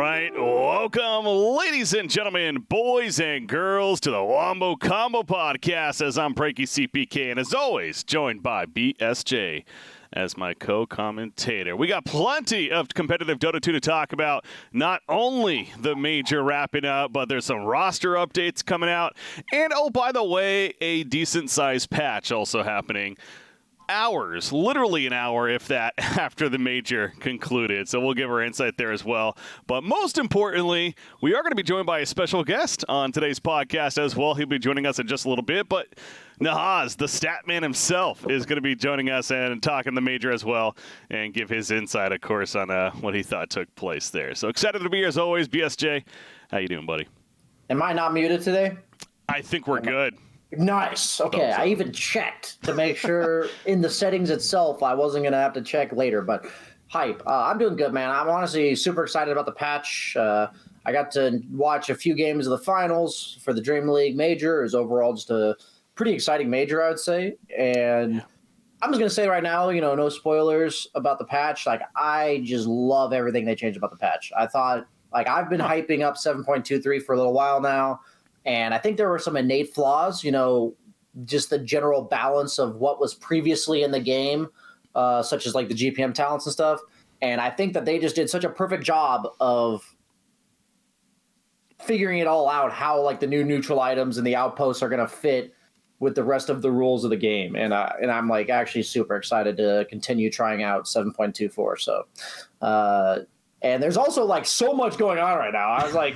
right, welcome, ladies and gentlemen, boys and girls, to the Wombo Combo Podcast, as I'm BreakyCPK, and as always, joined by BSJ as my co-commentator. We got plenty of competitive Dota 2 to talk about, not only the major wrapping up, but there's some roster updates coming out, and oh, by the way, a decent-sized patch also happening. Hours, literally an hour, if that, after the major concluded. So we'll give our insight there as well. But most importantly, we are going to be joined by a special guest on today's podcast as well. He'll be joining us in just a little bit. But Nahaz, the stat man himself, is going to be joining us and talking the major as well and give his insight, of course, on what he thought took place there. So excited to be here as always. BSJ, how you doing, buddy? Am I not muted today? I think we're good. Nice. Okay, I even checked to make sure in the settings itself I wasn't going to have to check later, but hype. I'm doing good, man. I'm honestly super excited about the patch. I got to watch a few games of the finals for the Dream League Major. It was overall just a pretty exciting major, I would say. And I'm just going to say right now, no spoilers about the patch. I just love everything they changed about the patch. I thought, I've been hyping up 7.23 for a little while now. And I think there were some innate flaws, just the general balance of what was previously in the game, such as the GPM talents and stuff. And I think that they just did such a perfect job of figuring it all out, how the new neutral items and the outposts are going to fit with the rest of the rules of the game. And I'm actually super excited to continue trying out 7.24. So, and there's also so much going on right now. I was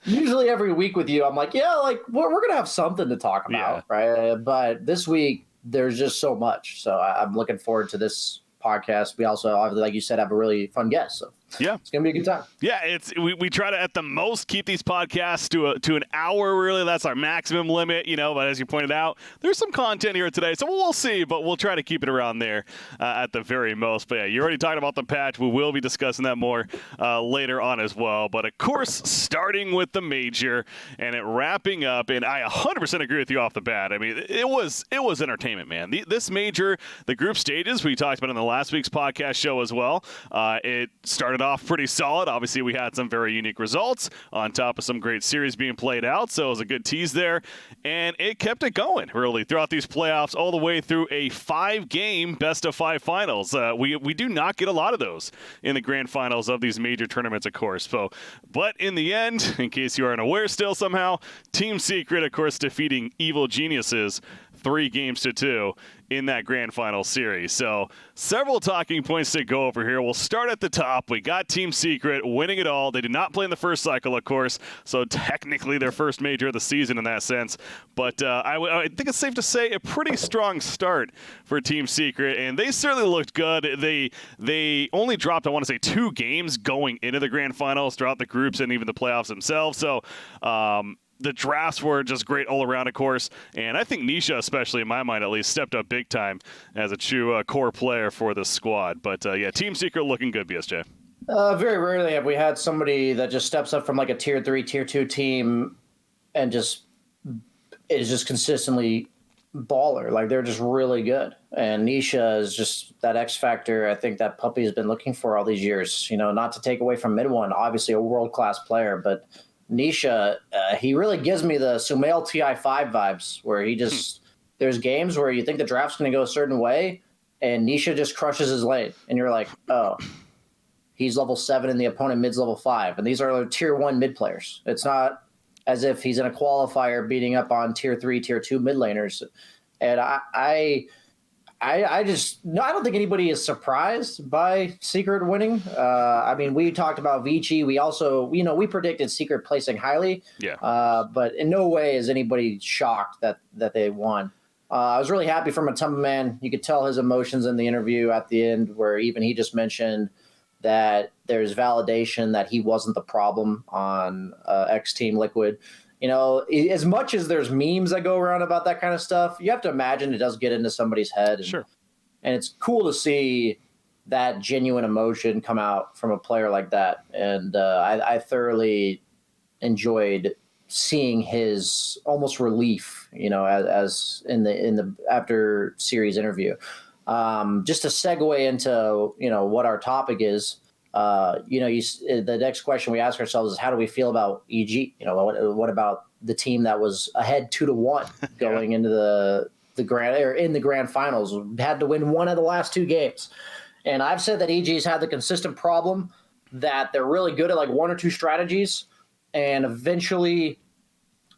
usually every week with you, I'm we're going to have something to talk about, right? But this week, there's just so much. So I'm looking forward to this podcast. We also, obviously, like you said, have a really fun guest. So yeah, it's gonna be a good time. Yeah, we try to at the most keep these podcasts to an hour. Really, that's our maximum limit. But as you pointed out, there's some content here today, so we'll see. But we'll try to keep it around there at the very most. But yeah, you already talked about the patch. We will be discussing that more later on as well. But of course, starting with the major and it wrapping up, and I 100% agree with you off the bat. I mean, it was entertainment, man. This major, the group stages we talked about in the last week's podcast show as well. It started off pretty solid. Obviously, we had some very unique results on top of some great series being played out, so it was a good tease there. And it kept it going, really, throughout these playoffs, all the way through a 5-game best-of-5 finals. We do not get a lot of those in the grand finals of these major tournaments, of course. But in the end, in case you aren't aware still somehow, Team Secret, of course, defeating Evil Geniuses 3-2 in that grand final series. So several talking points to go over here. We'll start at the top. We got Team Secret winning it all. They did not play in the first cycle, of course, so technically their first major of the season in that sense. But I think it's safe to say a pretty strong start for Team Secret, and they certainly looked good. They only dropped, I want to say, 2 games going into the grand finals throughout the groups and even the playoffs themselves. So the drafts were just great all around, of course, and I think Nisha, especially in my mind at least, stepped up big time as a true core player for the squad. But yeah, Team Secret looking good, BSJ. Very rarely have we had somebody that just steps up from a tier 3, tier 2 team and is just consistently baller. They're just really good. And Nisha is just that X factor I think that Puppy has been looking for all these years. Not to take away from Mid-One, obviously a world-class player, but Nisha, he really gives me the Sumail TI5 vibes, where he just there's games where you think the draft's going to go a certain way, and Nisha just crushes his lane, and you're like, oh, he's level 7 and the opponent mid's level 5, and these are tier 1 mid players. It's not as if he's in a qualifier beating up on tier 3, tier 2 mid laners, and I don't think anybody is surprised by Secret winning. I mean, we talked about Vici. We also, we predicted Secret placing highly. Yeah. But in no way is anybody shocked that they won. I was really happy for Matamba Man. You could tell his emotions in the interview at the end, where even he just mentioned that there's validation that he wasn't the problem on X Team Liquid. As much as there's memes that go around about that kind of stuff, you have to imagine it does get into somebody's head. And, sure. And it's cool to see that genuine emotion come out from a player like that. And I thoroughly enjoyed seeing his almost relief, as in the after series interview. Just to segue into, what our topic is, the next question we ask ourselves is how do we feel about EG? What about the team that was ahead 2-1 going into the grand finals, had to win one of the last two games. And I've said that EG's had the consistent problem that they're really good at like one or two strategies, and eventually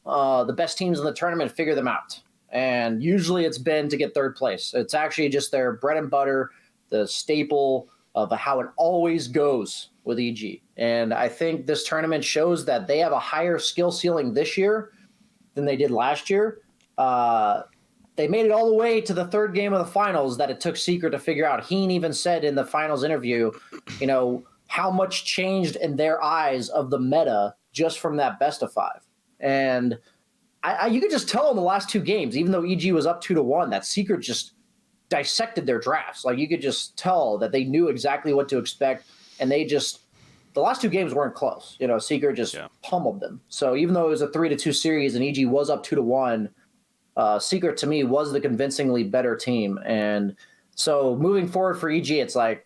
the best teams in the tournament figure them out. And usually it's been to get third place. It's actually just their bread and butter, the staple of how it always goes with EG. And I think this tournament shows that they have a higher skill ceiling this year than they did last year. They made it all the way to the third game of the finals that it took Secret to figure out. Heen even said in the finals interview, how much changed in their eyes of the meta just from that best of five. And you could just tell in the last two games, even though EG was up 2-1, that Secret just dissected their drafts. Like you could just tell that they knew exactly what to expect, and the last two games weren't close. Secret just pummeled them. So even though it was a 3-2 series and EG was up 2-1, Secret to me was the convincingly better team. And so moving forward for EG, it's like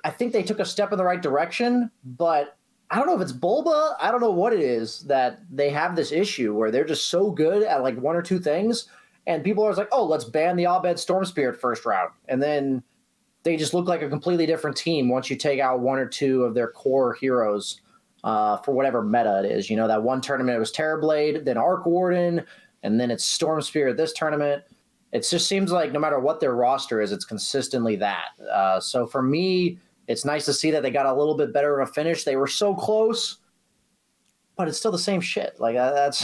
I think they took a step in the right direction, but I don't know if it's Bulba. I don't know what it is that they have this issue where they're just so good at like one or two things. And people are like, oh, let's ban the Abed Storm Spirit first round. And then they just look like a completely different team once you take out one or two of their core heroes for whatever meta it is. That one tournament it was Terrorblade, then Arc Warden, and then it's Storm Spirit this tournament. It just seems like no matter what their roster is, it's consistently that. So for me, it's nice to see that they got a little bit better of a finish. They were so close, but it's still the same shit. Like that's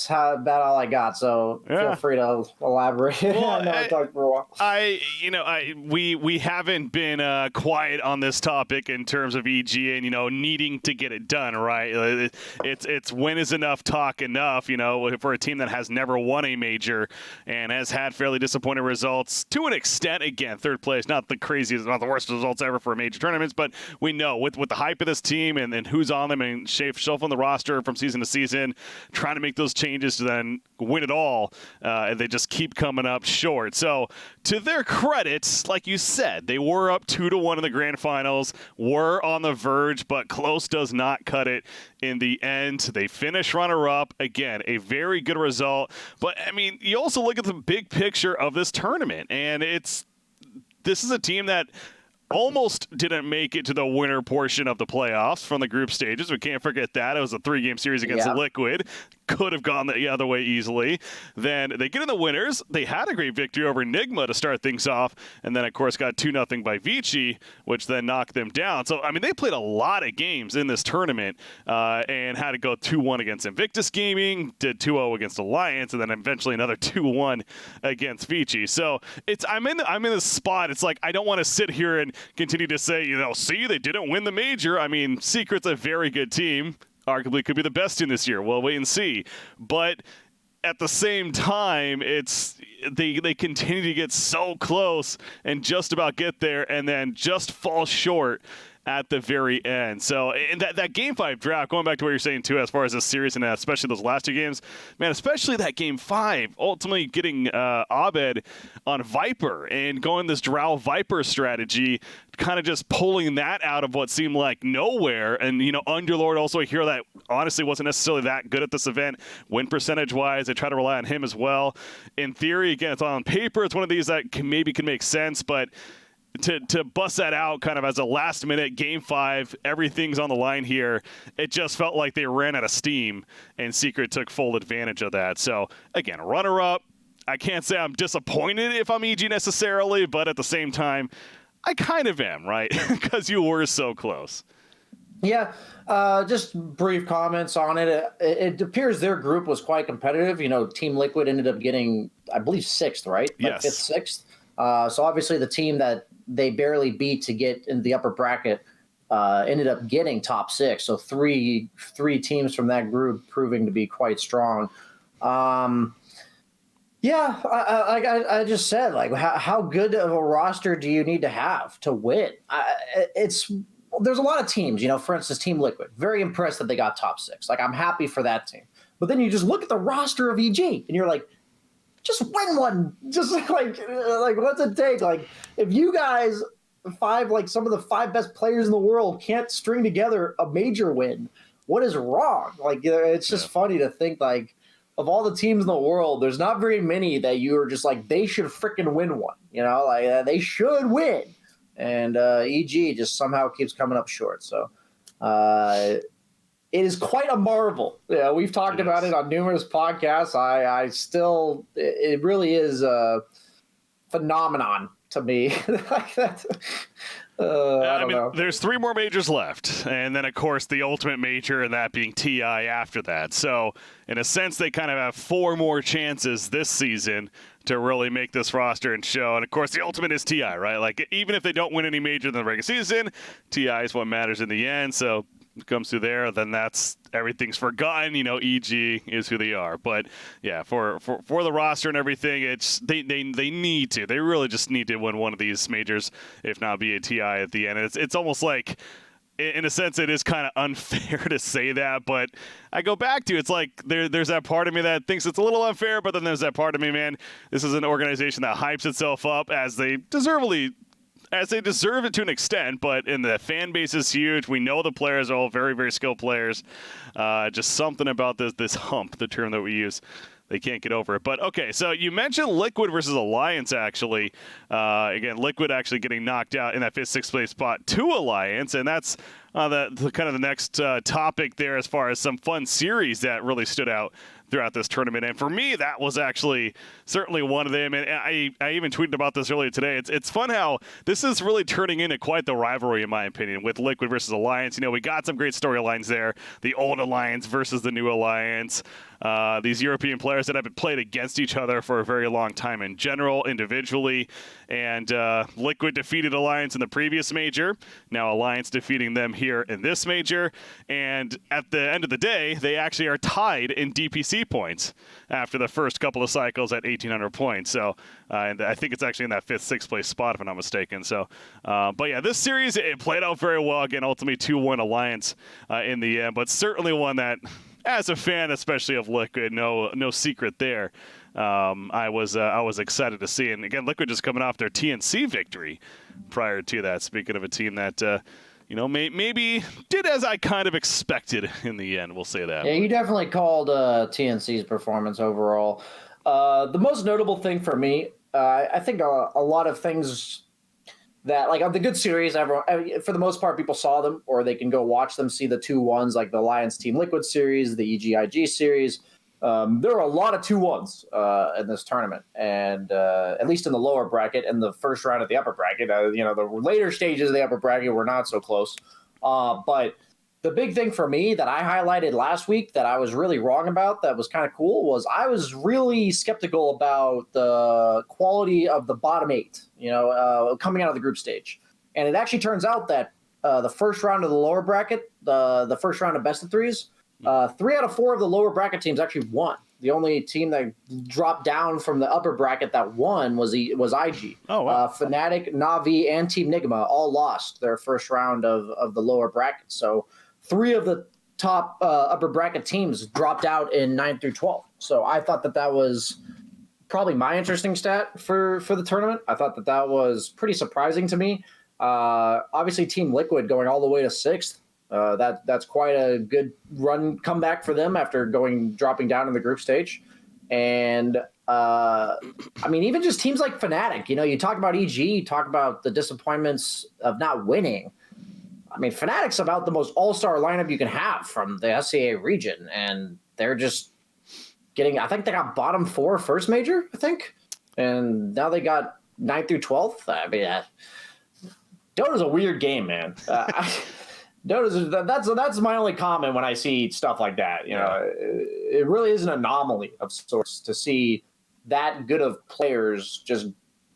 how about all I got. So feel free to elaborate. Well, I know I talked for a while. We haven't been quiet on this topic in terms of EG and needing to get it done right. It's when is enough talk enough? For a team that has never won a major and has had fairly disappointing results to an extent. Again, third place, not the craziest, not the worst results ever for major tournaments, but we know with the hype of this team and who's on them and shuffling the roster from season to season, trying to make those changes to then win it all, and they just keep coming up short. So to their credit, like you said, they were up 2-1 in the grand finals, were on the verge, but close does not cut it in the end. They finish runner-up. Again, a very good result. But, you also look at the big picture of this tournament, and this is a team that almost didn't make it to the winner portion of the playoffs from the group stages. We can't forget that. It was a 3-game series against Liquid. Could have gone the other way easily. Then they get in the winners. They had a great victory over Enigma to start things off, and then, of course, got 2-0 by Vici, which then knocked them down. So, they played a lot of games in this tournament and had to go 2-1 against Invictus Gaming, did 2-0 against Alliance, and then eventually another 2-1 against Vici. So, I'm in this spot. It's like I don't want to sit here and continue to say, see, they didn't win the major. Secret's a very good team. Arguably could be the best in this year. We'll wait and see. But at the same time, they continue to get so close and just about get there and then just fall short at the very end. So in that Game 5 draft, going back to what you're saying too, as far as this series and especially those last two games, man, especially that Game 5, ultimately getting Abed on Viper and going this Drow Viper strategy, kind of just pulling that out of what seemed like nowhere. And, Underlord, also a hero that honestly wasn't necessarily that good at this event, win percentage-wise. They try to rely on him as well. In theory, again, it's on paper. It's one of these that can make sense, but to bust that out kind of as a last-minute Game 5, everything's on the line here. It just felt like they ran out of steam, and Secret took full advantage of that. So, again, runner-up. I can't say I'm disappointed if I'm EG necessarily, but at the same time, I kind of am, right? Because you were so close. Yeah, just brief comments on it. It appears their group was quite competitive. Team Liquid ended up getting, I believe, 6th, right? Yes. 5th, 6th. So obviously the team that they barely beat to get in the upper bracket ended up getting top 6. So three teams from that group proving to be quite strong. Yeah, I just said, like, how good of a roster do you need to have to win? There's a lot of teams, for instance, Team Liquid. Very impressed that they got top 6. Like, I'm happy for that team. But then you just look at the roster of EG, and you're like, just win one. Just like what's it take? Like, if you guys some of the 5 best players in the world can't string together a major win. What is wrong? Like, it's just funny to think, like, of all the teams in the world, there's not very many that you are just like, they should freaking win one. They should win. And EG just somehow keeps coming up short. So it is quite a marvel. Yeah, we've talked about it on numerous podcasts. It really is a phenomenon to me. I don't know. There's 3 more majors left, and then of course the ultimate major, and that being TI after that. So in a sense, they kind of have 4 more chances this season to really make this roster and show. And of course, the ultimate is TI, right? Like, even if they don't win any major in the regular season, TI is what matters in the end. So it comes through there, then that's everything's forgotten. EG is who they are. But yeah, for the roster and everything, it's they need to. They really just need to win one of these majors, if not be a TI at the end. It's almost like, in a sense, it is kind of unfair to say that, but I go back to, it's like there's that part of me that thinks it's a little unfair, but then there's that part of me, man, this is an organization that hypes itself up as they deserve it to an extent, but in the fan base is huge. We know the players are all very, very skilled players. Just something about this hump, the term that we use. They can't get over it. But, okay, so you mentioned Liquid versus Alliance, actually. Again, Liquid actually getting knocked out in that 5th, 6th place spot to Alliance, and that's kind of the next topic there as far as some fun series that really stood out throughout this tournament. And for me, that was actually certainly one of them. And I even tweeted about this earlier today. It's fun how this is really turning into quite the rivalry, in my opinion, with Liquid versus Alliance. We got some great storylines there. The old Alliance versus the new Alliance. These European players that have played against each other for a very long time in general, individually. And Liquid defeated Alliance in the previous major. Now Alliance defeating them here in this major. And at the end of the day, they actually are tied in DPC points after the first couple of cycles at 1,800 points. So, and I think it's actually in that 5th, 6th place spot, if I'm not mistaken. So, but yeah, this series, it played out very well. Again, ultimately 2-1 Alliance in the end, but certainly one that, as a fan, especially of Liquid, no secret there. I was excited to see, and again, Liquid just coming off their TNC victory prior to that. Speaking of a team that maybe did as I kind of expected in the end. We'll say that. Yeah, you definitely called TNC's performance overall. The most notable thing for me, I think a lot of things that, like, of the good series, everyone, for the most part, people saw them, or they can go watch them, see the 2-1s, like the Alliance Team Liquid series, the EGIG series. There are a lot of 2-1s in this tournament, and at least in the lower bracket and the first round of the upper bracket. The later stages of the upper bracket were not so close. But the big thing for me that I highlighted last week that I was really wrong about, that was kind of cool, was I was really skeptical about the quality of the bottom 8, coming out of the group stage. And it actually turns out that the first round of the lower bracket, the first round of best of 3s, 3 out of 4 of the lower bracket teams actually won. The only team that dropped down from the upper bracket that won was IG. Oh, wow. Fnatic, Na'Vi, and Team Nigma all lost their first round of the lower bracket. So 3 of the top upper bracket teams dropped out in 9 through 12. So I thought that was probably my interesting stat for the tournament. I thought that was pretty surprising to me. Obviously, Team Liquid going all the way to 6th. That's quite a good run comeback for them after dropping down in the group stage. And even just teams like Fnatic, you talk about EG, you talk about the disappointments of not winning. Fnatic's about the most all-star lineup you can have from the SCA region, and they're just I think they got bottom 4 first major, I think, and now they got 9th through 12th. Dota's a weird game, man. That's my only comment when I see stuff like that. It really is an anomaly of sorts to see that good of players just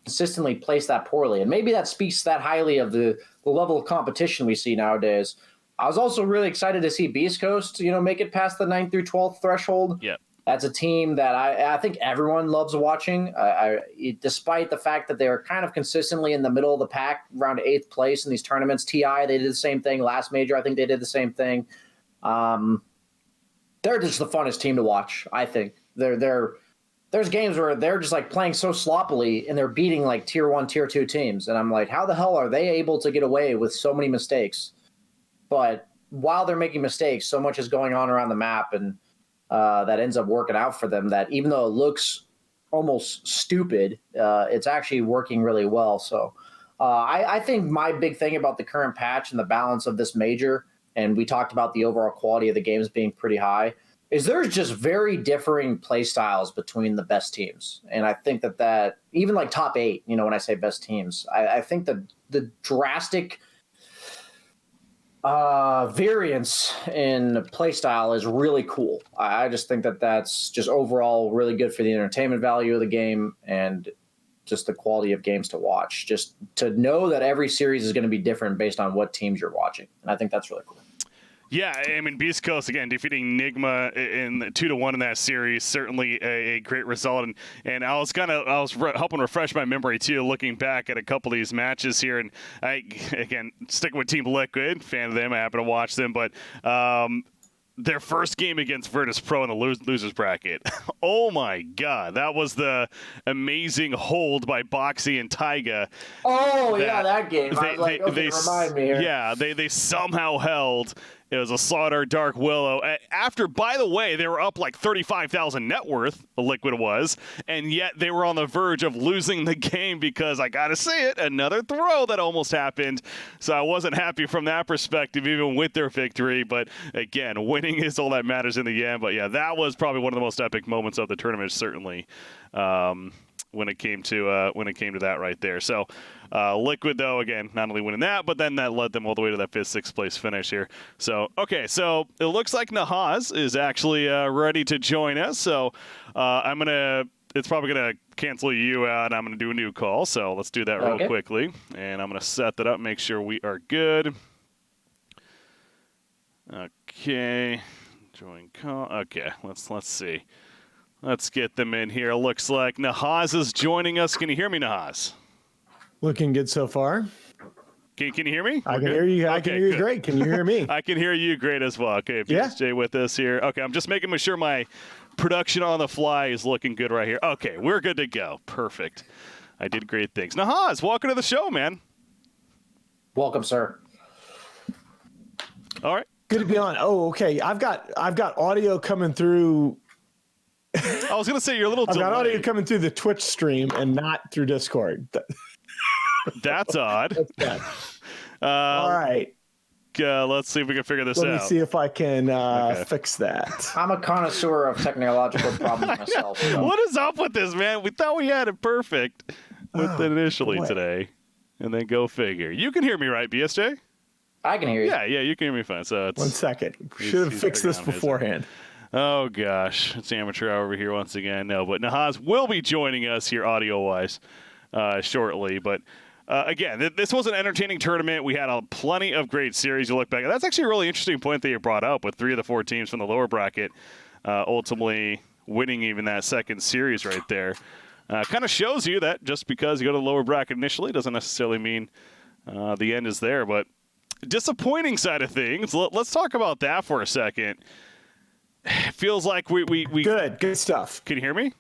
consistently place that poorly, and maybe that speaks that highly of the level of competition we see nowadays. I was also really excited to see Beast Coast, make it past the 9th through 12th threshold. Yeah. That's a team that I think everyone loves watching, despite the fact that they're kind of consistently in the middle of the pack, around 8th place in these tournaments. TI, they did the same thing. Last major, I think they did the same thing. They're just the funnest team to watch, I think. They're there's games where they're just like playing so sloppily and they're beating like tier 1, tier 2 teams. And I'm like, how the hell are they able to get away with so many mistakes? But while they're making mistakes, so much is going on around the map, and that ends up working out for them, that even though it looks almost stupid, it's actually working really well. So I think my big thing about the current patch and the balance of this major, and we talked about the overall quality of the games being pretty high, is there's just very differing play styles between the best teams. And I think that even like top 8, when I say best teams, I think that the drastic variance in play style is really cool. I just think that that's just overall really good for the entertainment value of the game and just the quality of games to watch. Just to know that every series is going to be different based on what teams you're watching. And I think that's really cool. Yeah, I mean, Beast Coast, again, defeating Nigma in 2-1 in that series, certainly a great result. And I was helping refresh my memory, too, looking back at a couple of these matches here. And again, sticking with Team Liquid, fan of them, I happen to watch them. But their first game against Virtus Pro in the losers bracket. Oh, my God. That was the amazing hold by Boxy and Taiga. Oh, that game. I was like, okay, remind me here. Yeah, they somehow held. It was a Slaughter Dark Willow. After, by the way, they were up like 35,000 net worth, Liquid was, and yet they were on the verge of losing the game because, I got to say it, another throw that almost happened. So I wasn't happy from that perspective, even with their victory. But again, winning is all that matters in the end. But yeah, that was probably one of the most epic moments of the tournament, certainly. When it came to that right there. So Liquid, though, again, not only winning that, but then that led them all the way to that 5th, 6th place finish here. So, okay, so it looks like Nahaz is actually ready to join us. So it's probably going to cancel you out. I'm going to do a new call. So let's do that real quickly. And I'm going to set that up, make sure we are good. Okay. Join call. Okay, let's see. Let's get them in here. Looks like Nahaz is joining us. Can you hear me, Nahaz? Looking good so far. Can you hear me? I can hear you. I can hear you great. Can you hear me? I can hear you great as well. Okay, BSJ with us here. Okay, I'm just making sure my production on the fly is looking good right here. Okay, we're good to go. Perfect. I did great things. Nahaz, welcome to the show, man. Welcome, sir. All right. Good to be on. Oh, okay. I've got audio coming through. I was gonna say you're a little. I've got audio coming through the Twitch stream and not through Discord. That's odd. That's bad. All right. Let's see if we can figure this out. Let me see if I can fix that. I'm a connoisseur of technological problems myself. So. What is up with this, man? We thought we had it perfect with it initially today, and then go figure. You can hear me, right, BSJ? I can hear you. Yeah, you can hear me fine. So it's, 1 second. Should have fixed this beforehand. Oh, gosh. It's amateur hour over here once again. No, but Nahaz will be joining us here audio-wise shortly. But, again, this was an entertaining tournament. We had plenty of great series. You look back. That's actually a really interesting point that you brought up with 3 of the 4 teams from the lower bracket ultimately winning even that second series right there. Kind of shows you that just because you go to the lower bracket initially doesn't necessarily mean the end is there. But disappointing side of things, let's talk about that for a second. It feels like we good stuff. Can you hear me?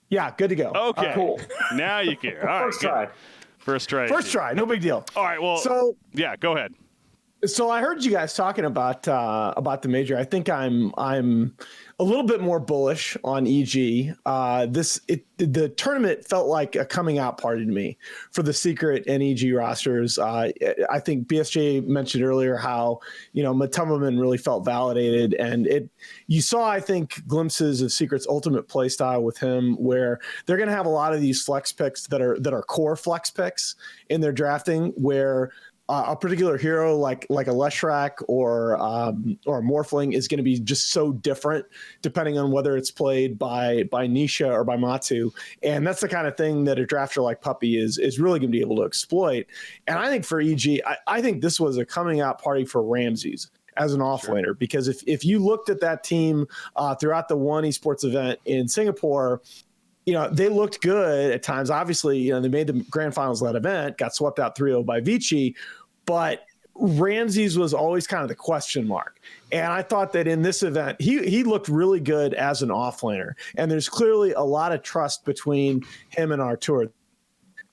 Yeah, good to go. Okay, cool. Now you can. All right, First try. First try, no big deal. All right, well, so yeah, go ahead. So I heard you guys talking about the major. I think I'm a little bit more bullish on EG. The tournament felt like a coming out party to me for the Secret and EG rosters. I think BSJ mentioned earlier how Matumbaman really felt validated, and you saw, I think, glimpses of Secret's ultimate play style with him, where they're going to have a lot of these flex picks that are core flex picks in their drafting, where a particular hero like a Leshrac or a Morphling is going to be just so different depending on whether it's played by Nisha or by Matsu. And that's the kind of thing that a drafter like Puppy is really going to be able to exploit. And I think for EG, I think this was a coming out party for Ramses as an offlaner, because if you looked at that team throughout the one esports event in Singapore, they looked good at times. Obviously, they made the grand finals of that event, got swept out 3-0 by Vici. But Ramses was always kind of the question mark. And I thought that in this event, he looked really good as an offlaner. And there's clearly a lot of trust between him and Artur.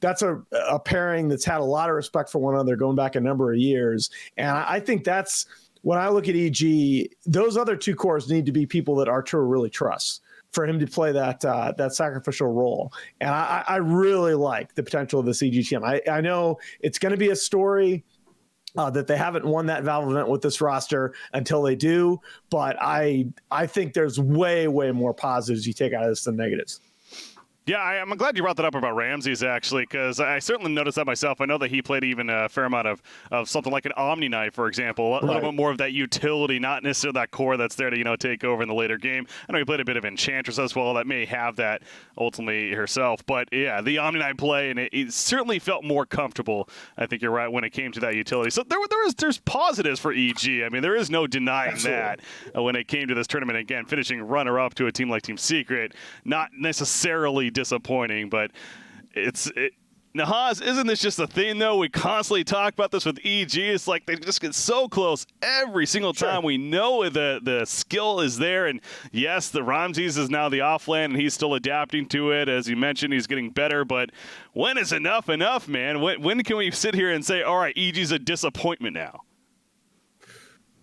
That's a pairing that's had a lot of respect for one another going back a number of years. And I think that's, when I look at EG, those other two cores need to be people that Artur really trusts for him to play that sacrificial role. And I really like the potential of this EG team. I know it's going to be a story that they haven't won that Valve event with this roster until they do, but I think there's way, way more positives you take out of this than negatives. Yeah, I'm glad you brought that up about Ramses, actually, because I certainly noticed that myself. I know that he played even a fair amount of something like an Omni Knight, for example, a little bit more of that utility, not necessarily that core that's there to, take over in the later game. I know he played a bit of Enchantress as well that may have that ultimately herself. But, yeah, the Omni Knight play, and it certainly felt more comfortable, I think you're right, when it came to that utility. So there's positives for EG. I mean, there is no denying that when it came to this tournament. Again, finishing runner-up to a team like Team Secret, not necessarily disappointing, but Nahaz, isn't this just a thing, though? We constantly talk about this with EG. It's like they just get so close every single time. We know the skill is there, and yes, the Ramses is now the offlane, and he's still adapting to it. As you mentioned, he's getting better, but when is enough, man? When can we sit here and say, all right, EG's a disappointment now?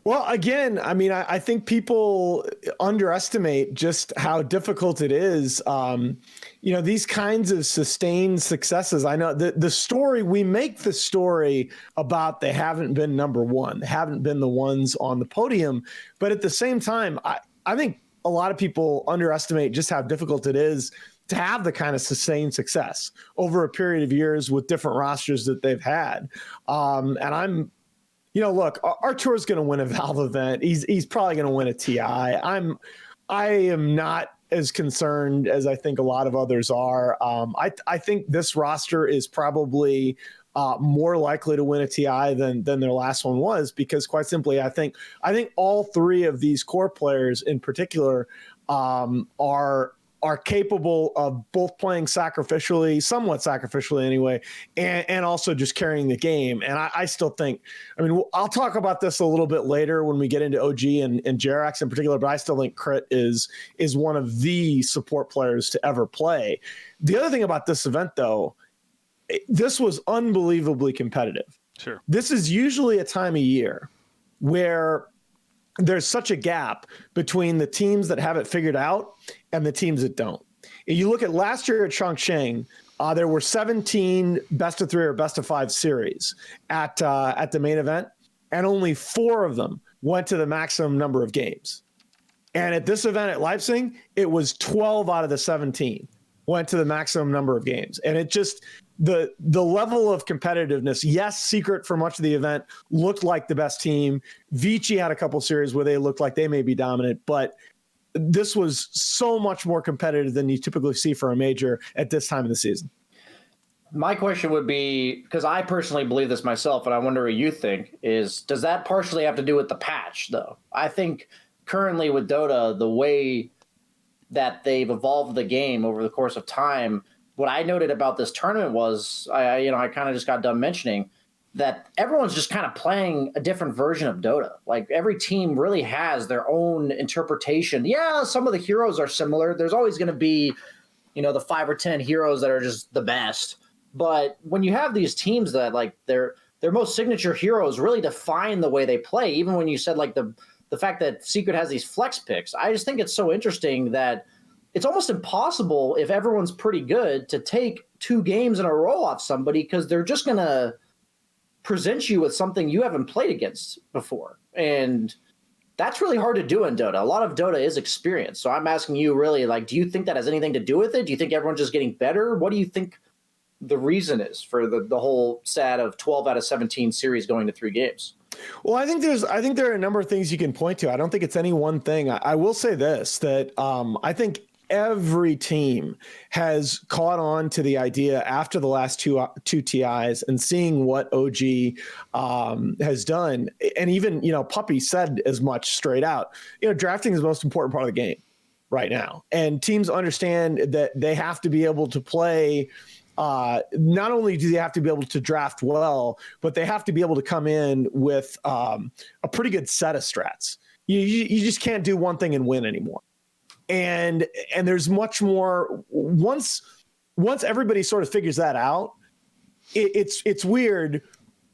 Well, again, I mean, I think people underestimate just how difficult it is. These kinds of sustained successes. I know the story, we make the story about they haven't been number one, they haven't been the ones on the podium. But at the same time, I think a lot of people underestimate just how difficult it is to have the kind of sustained success over a period of years with different rosters that they've had. Look, Artur's going to win a Valve event. He's probably going to win a TI. I am not as concerned as I think a lot of others are. I think this roster is probably more likely to win a TI than their last one was, because quite simply, I think all three of these core players in particular are capable of both playing sacrificially, somewhat sacrificially anyway, and also just carrying the game. And I still think, I'll talk about this a little bit later when we get into OG and Jerax in particular, but I still think Crit is one of the support players to ever play. The other thing about this event, though, this was unbelievably competitive. Sure. This is usually a time of year where there's such a gap between the teams that have it figured out and the teams that don't. If you look at last year at Chongqing, there were 17 best of 3 or best of 5 series at the main event, and only 4 of them went to the maximum number of games. And at this event at Leipzig, it was 12 out of the 17 went to the maximum number of games. And it just, the level of competitiveness, yes, Secret for much of the event looked like the best team. Vici had a couple series where they looked like they may be dominant, but this was so much more competitive than you typically see for a major at this time of the season. My question would be, because I personally believe this myself, and I wonder what you think, is does that partially have to do with the patch, though? I think currently with Dota, the way that they've evolved the game over the course of time, what I noted about this tournament was, I kind of just got done mentioning that everyone's just kind of playing a different version of Dota. Like every team really has their own interpretation. Yeah, some of the heroes are similar. There's always going to be, the 5 or 10 heroes that are just the best. But when you have these teams that like their most signature heroes really define the way they play, even when you said like the fact that Secret has these flex picks, I just think it's so interesting that it's almost impossible if everyone's pretty good to take 2 games in a row off somebody, because they're just going to present you with something you haven't played against before. And that's really hard to do in Dota. A lot of Dota is experience. So I'm asking you really, like, do you think that has anything to do with it? Do you think everyone's just getting better? What do you think the reason is for the whole stat of 12 out of 17 series going to 3 games? Well, I think there are a number of things you can point to. I don't think it's any one thing. I will say this, that I think every team has caught on to the idea after the last two TIs and seeing what OG has done. And even, Puppy said as much straight out, drafting is the most important part of the game right now. And teams understand that they have to be able to play not only do they have to be able to draft well, but they have to be able to come in with a pretty good set of strats. You just can't do one thing and win anymore. And there's much more once everybody sort of figures that out. It's weird.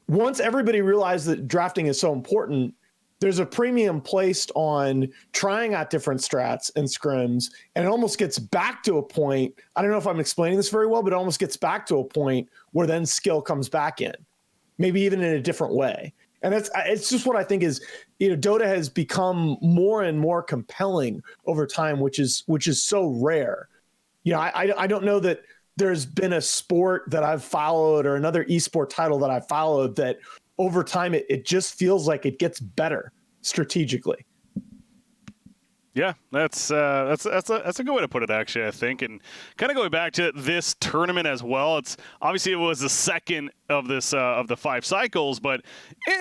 Once everybody realizes that drafting is so important, there's a premium placed on trying out different strats and scrims, and it almost gets back to a point. I don't know if I'm explaining this very well, but it almost gets back to a point where then skill comes back in, maybe even in a different way. And it's just what I think is, Dota has become more and more compelling over time, which is so rare. I don't know that there's been a sport that I've followed or another esport title that I've followed that over time it just feels like it gets better strategically. Yeah, that's a good way to put it, actually, I think. And kind of going back to this tournament as well, it was the second of this of the 5 cycles, but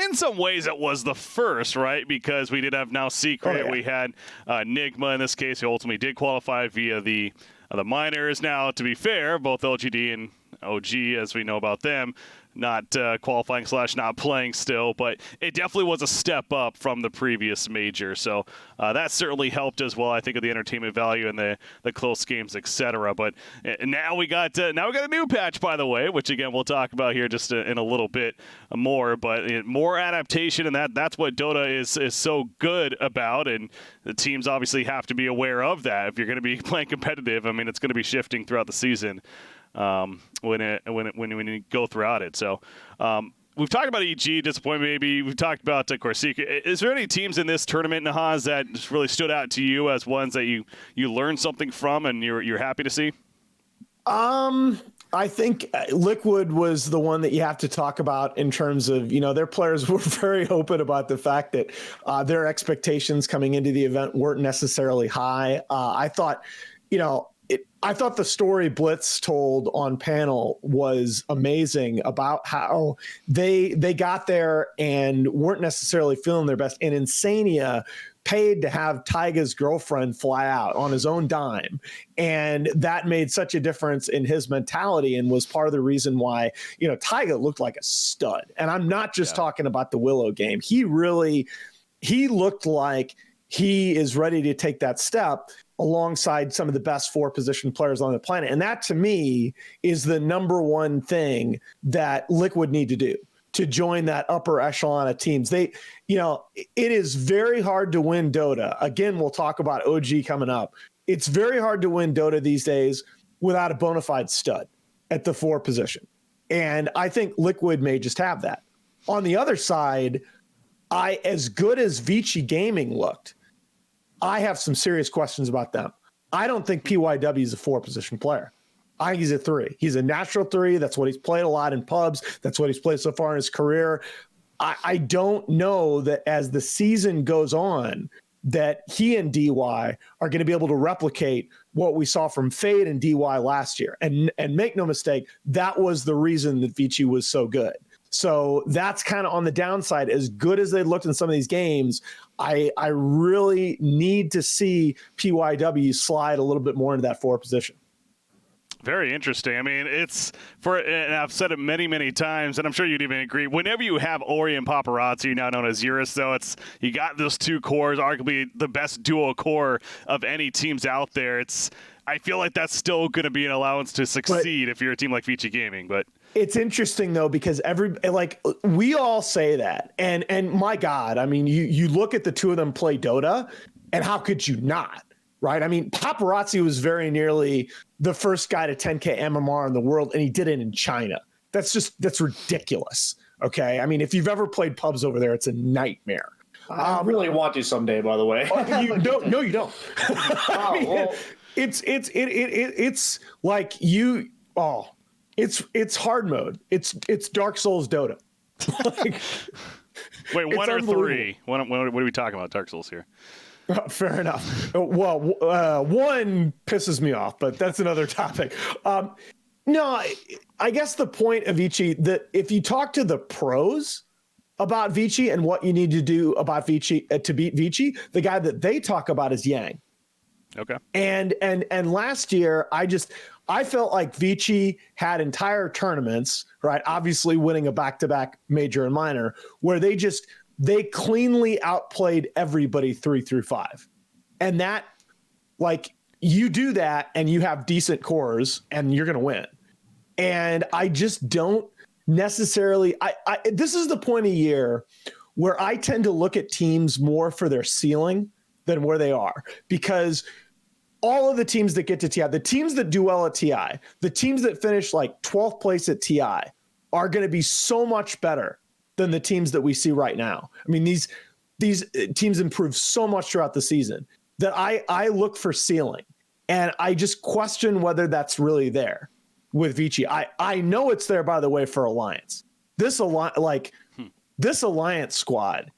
in some ways it was the first, right? Because we did have now Secret, we had Nigma in this case, who ultimately did qualify via the minors. Now, to be fair, both LGD and OG, as we know about them, not qualifying / not playing still, but it definitely was a step up from the previous major. So that certainly helped as well, I think, of the entertainment value and the close games, etc. But now we got a new patch, by the way, which again we'll talk about here just in a little bit more. But more adaptation, and that's what Dota is so good about, and the teams obviously have to be aware of that if you're going to be playing competitive. I mean, it's going to be shifting throughout the season. When you go throughout it. So we've talked about EG, disappointment maybe. We've talked about Corsica. Is there any teams in this tournament, Nahaz, that just really stood out to you as ones that you learned something from and you're happy to see? I think Liquid was the one that you have to talk about in terms of, their players were very open about the fact that their expectations coming into the event weren't necessarily high. I thought the story Blitz told on panel was amazing about how they got there and weren't necessarily feeling their best. And Insania paid to have Taiga's girlfriend fly out on his own dime. And that made such a difference in his mentality and was part of the reason why, Taiga looked like a stud. And I'm not just talking about the Willow game. He looked like he is ready to take that step alongside some of the best 4-position players on the planet. And that, to me, is the number one thing that Liquid need to do to join that upper echelon of teams. It is very hard to win Dota. Again, we'll talk about OG coming up. It's very hard to win Dota these days without a bona fide stud at the 4 position. And I think Liquid may just have that. On the other side, as good as Vici Gaming looked, I have some serious questions about them. I don't think PYW is a 4-position player. I think he's a 3. He's a natural 3. That's what he's played a lot in pubs. That's what he's played so far in his career. I don't know that as the season goes on that he and DY are going to be able to replicate what we saw from Fade and DY last year. And make no mistake, that was the reason that Vici was so good. So that's kind of on the downside. As good as they looked in some of these games, I really need to see PYW slide a little bit more into that 4 position. Very interesting. I mean, and I've said it many, many times, and I'm sure you'd even agree. Whenever you have Ori and Paparazzi, now known as Eurus, though, you got those 2 cores, arguably the best duo core of any teams out there. I feel like that's still going to be an allowance to succeed if you're a team like Vici Gaming, but. It's interesting though, because we all say that, and my God, I mean, you look at the 2 of them play Dota, and how could you not, right? I mean, Paparazzi was very nearly the first guy to 10K MMR in the world, and he did it in China. That's ridiculous. Okay, I mean, if you've ever played pubs over there, it's a nightmare. I really want to someday, by the way. You don't. I mean, well. It's like you. Oh. It's hard mode. It's Dark Souls Dota. Wait, 1 or 3? What are we talking about, Dark Souls here? Fair enough. Well, 1 pisses me off, but that's another topic. No, I guess the point of Vici, that if you talk to the pros about Vici and what you need to do about Vici to beat Vici, the guy that they talk about is Yang. Okay. And last year, I felt like Vici had entire tournaments, right? Obviously winning a back-to-back major and minor, where they cleanly outplayed everybody 3 through 5. And that, like, you do that and you have decent cores and you're going to win. And I just don't necessarily, this is the point of year where I tend to look at teams more for their ceiling than where they are, because all of the teams that get to TI, the teams that do well at TI, the teams that finish like 12th place at TI are going to be so much better than the teams that we see right now. I mean, these teams improve so much throughout the season that I look for ceiling, and I just question whether that's really there with Vici. I know it's there, by the way, for Alliance. This Alliance squad,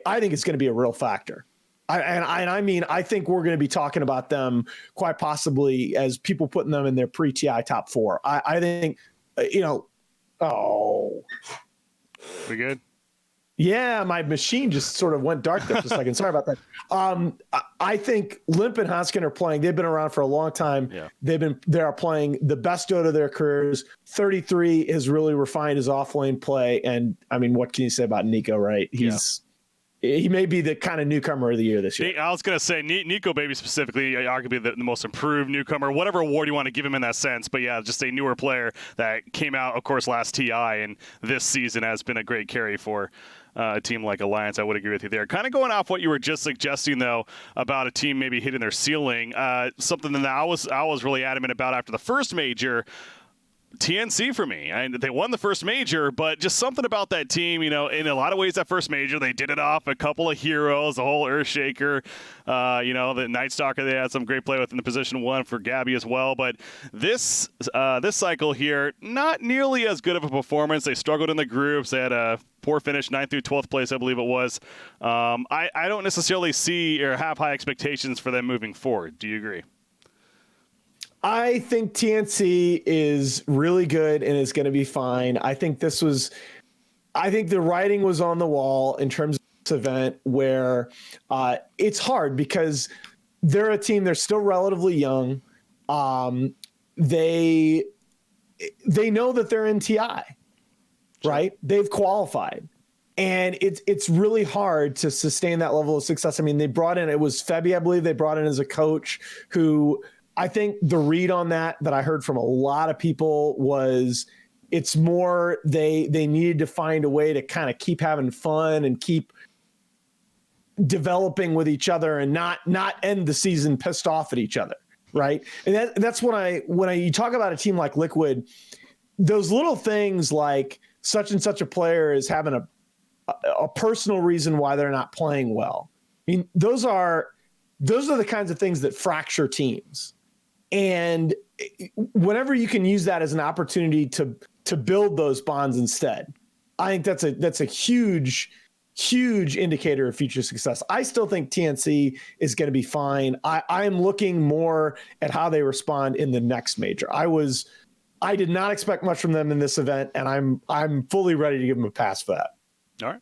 I think it's going to be a real factor. I think we're going to be talking about them quite possibly as people putting them in their pre-TI top 4. I think, We good? Yeah, my machine just sort of went dark there for a second. Sorry about that. I think Limp and Hoskin are playing. They've been around for a long time. Yeah. They are playing the best Dota of their careers. 33 has really refined his offlane play. And I mean, what can you say about Nico, right? He may be the kind of newcomer of the year this year. I was going to say, Nico Baby specifically, arguably the most improved newcomer, whatever award you want to give him in that sense. But yeah, just a newer player that came out, of course, last TI, and this season has been a great carry for a team like Alliance. I would agree with you there. Kind of going off what you were just suggesting, though, about a team maybe hitting their ceiling, something that I was really adamant about after the first major. TNC for me. And they won the first major, but just something about that team, in a lot of ways, that first major, they did it off a couple of heroes, the whole Earthshaker, the Night Stalker, they had some great play with in the position 1 for Gabby as well. But this cycle here, not nearly as good of a performance. They struggled in the groups. They had a poor finish, 9th through 12th place, I believe it was. I don't necessarily see or have high expectations for them moving forward. Do you agree? I think TNC is really good and is going to be fine. I think the writing was on the wall in terms of this event where it's hard because they're a team, they're still relatively young. They know that they're in TI, right? They've qualified. And it's really hard to sustain that level of success. I mean, it was Febby, I believe they brought in as a coach who, I think the read on that I heard from a lot of people was it's more they needed to find a way to kind of keep having fun and keep developing with each other and not end the season pissed off at each other, right? And that's when you talk about a team like Liquid, those little things like such and such a player is having a personal reason why they're not playing well. I mean, those are the kinds of things that fracture teams. And whenever you can use that as an opportunity to build those bonds instead, I think that's a huge indicator of future success. I still think TNC is going to be fine. I am looking more at how they respond in the next major. I did not expect much from them in this event, and I'm fully ready to give them a pass for that. All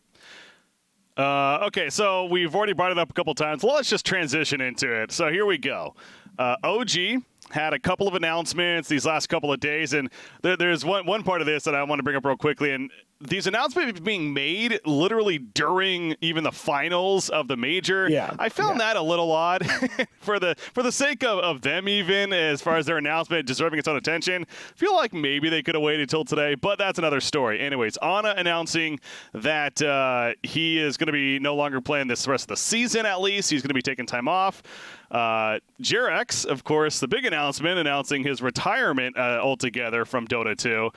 right. Okay, so we've already brought it up a couple times. Well, let's just transition into it. So here we go. OG had a couple of announcements these last couple of days, and there's one part of this that I want to bring up real quickly, and these announcements being made literally during even the finals of the major. Yeah, I found that a little odd for the sake of them, even as far as their announcement deserving its own attention. I feel like maybe they could have waited till today, but that's another story. Anyways, Ana announcing that he is going to be no longer playing this rest of the season, at least. He's going to be taking time off. Jirex, of course, the big announcement announcing his retirement altogether from Dota 2.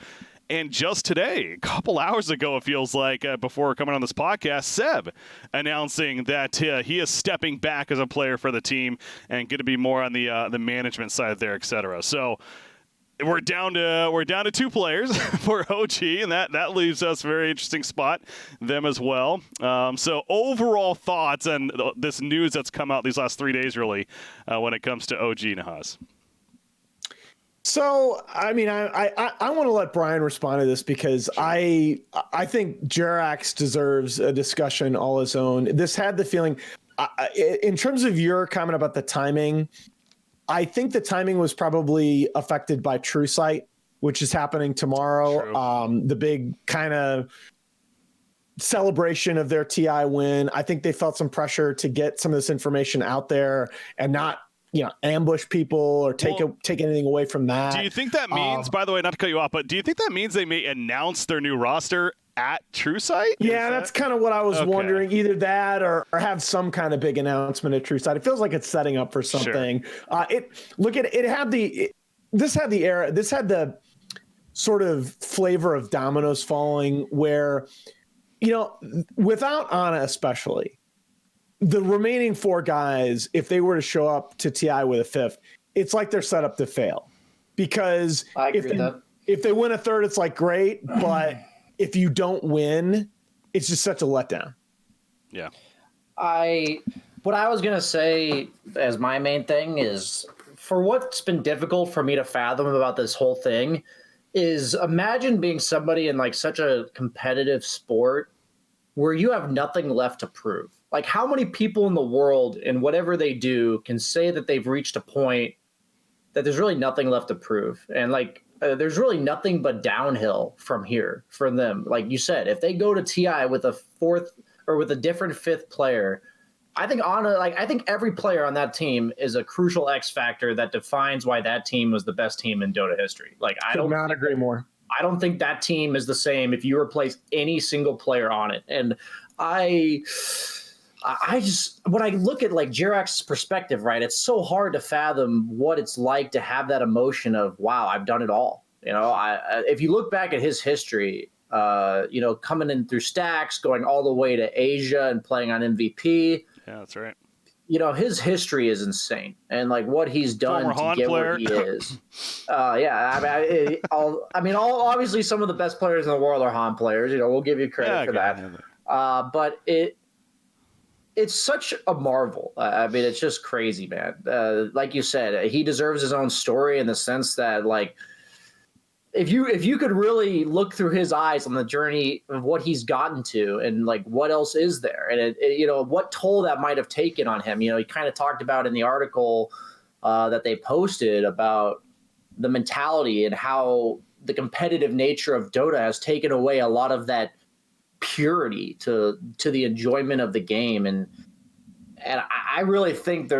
And just today, a couple hours ago, it feels like, before coming on this podcast, Seb announcing that he is stepping back as a player for the team and going to be more on the management side there, etc. So we're down to 2 players for OG, and that leaves us a very interesting spot, them as well. So overall thoughts on this news that's come out these last 3 days, really, when it comes to OG, Nahaz. So, I mean, I want to let Brian respond to this because I think Jerax deserves a discussion all his own. This had the feeling, in terms of your comment about the timing, I think the timing was probably affected by TrueSight, which is happening tomorrow. The big kind of celebration of their TI win. I think they felt some pressure to get some of this information out there and not, ambush people or take anything away from that. Do you think that means, by the way, not to cut you off, but do you think that means they may announce their new roster at TrueSight? Yeah, that's kind of what I was wondering. Either that or have some kind of big announcement at TrueSight. It feels like it's setting up for something. Sure. This had the sort of flavor of dominoes falling where, without Ana especially, the remaining 4 guys, if they were to show up to TI with a 5th, it's like they're set up to fail. Because if they win a 3rd, it's like great, but if you don't win, it's just such a letdown. Yeah. What I was going to say as my main thing is, for what's been difficult for me to fathom about this whole thing is, imagine being somebody in like such a competitive sport where you have nothing left to prove. Like, how many people in the world in whatever they do can say that they've reached a point that there's really nothing left to prove? And like, there's really nothing but downhill from here for them. Like you said, if they go to TI with a 4th or with a different 5th player, I think every player on that team is a crucial X factor that defines why that team was the best team in Dota history. Like, I could not agree more. I don't think that team is the same if you replace any single player on it. And I just, when I look at like Jirax's perspective, right, it's so hard to fathom what it's like to have that emotion of, wow, I've done it all. If you look back at his history, coming in through stacks, going all the way to Asia and playing on MVP. Yeah, that's right. His history is insane, and like what he's done to get where he is. Obviously some of the best players in the world are Han players. We'll give you credit for that. But it's such a marvel. It's just crazy, man. Like you said, he deserves his own story in the sense that, like, if you could really look through his eyes on the journey of what he's gotten to and like what else is there, and what toll that might have taken on him. He kind of talked about in the article that they posted about the mentality and how the competitive nature of Dota has taken away a lot of that purity to the enjoyment of the game, and I really think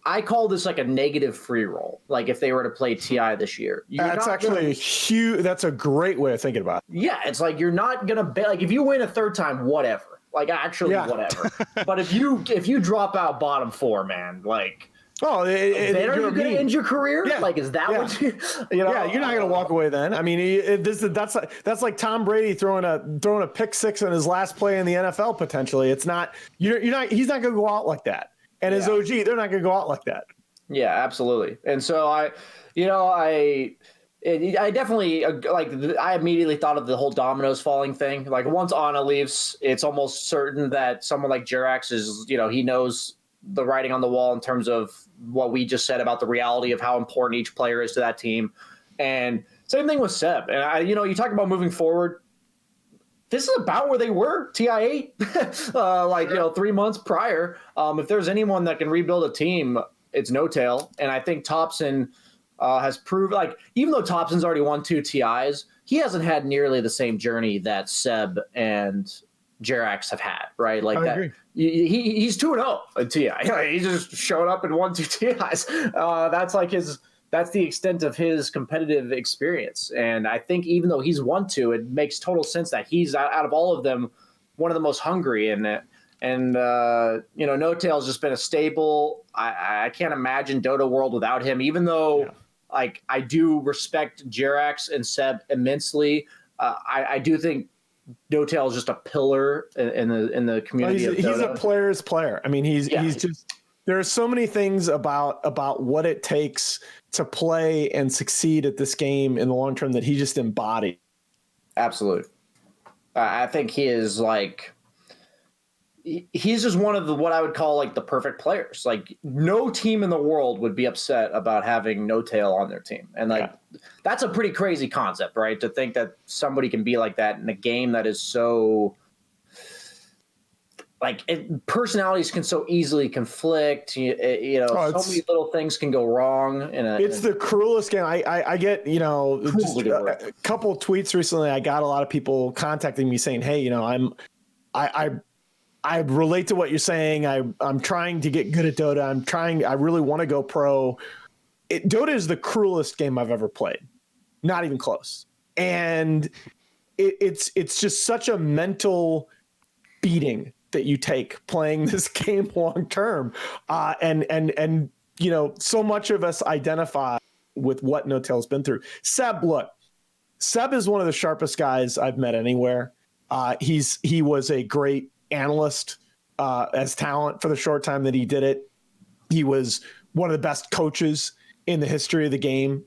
I call this like a negative free roll. Like if they were to play TI this year, that's actually huge. That's a great way of thinking about it. Yeah, it's like you're not gonna bet. Like if you win a 3rd time, whatever. Like actually, whatever. But if you drop out bottom 4, man, like. Oh, then are you going to end your career? Yeah. Like, is that what you? Yeah, you're not going to walk away then. I mean, that's like Tom Brady throwing a pick 6 on his last play in the NFL potentially. It's not you're not. He's not going to go out like that. And as OG, they're not going to go out like that. Yeah, absolutely. And so I definitely I immediately thought of the whole dominoes falling thing. Like once Ana leaves, it's almost certain that someone like Jirax is, he knows the writing on the wall in terms of what we just said about the reality of how important each player is to that team. And same thing with Seb. And you talk about moving forward. This is about where they were, TI8, 3 months prior. If there's anyone that can rebuild a team, it's No-Tail. And I think Topson has proved, like, even though Topson's already won 2 TIs, he hasn't had nearly the same journey that Seb and Jirax have had, right? Like that. He's 2-0 at TI. He just showed up and won 2 TIs. That's the extent of his competitive experience. And I think even though he's won 2, it makes total sense that he's out of all of them one of the most hungry in it. And No-Tail's just been a staple. I can't imagine Dota World without him, even though I do respect Jirax and Seb immensely. I do think No-Tail is just a pillar in the community of Dota. He's a player's player. I mean, he's just – there are so many things about what it takes to play and succeed at this game in the long term that he just embodied. Absolutely. I think he is he's just one of what I would call like the perfect players. Like no team in the world would be upset about having No-Tail on their team. And that's a pretty crazy concept, right? To think that somebody can be like that in a game that is so personalities can so easily conflict. So many little things can go wrong. It's the cruelest game. I get, just a couple tweets recently. I got a lot of people contacting me saying, "Hey, I relate to what you're saying. I'm trying to get good at Dota. I really want to go pro." Dota is the cruelest game I've ever played. Not even close. And it's just such a mental beating that you take playing this game long term. And so much of us identify with what No-Tail's been through. Seb is one of the sharpest guys I've met anywhere. He was a great analyst as talent for the short time that he did it. He was one of the best coaches in the history of the game.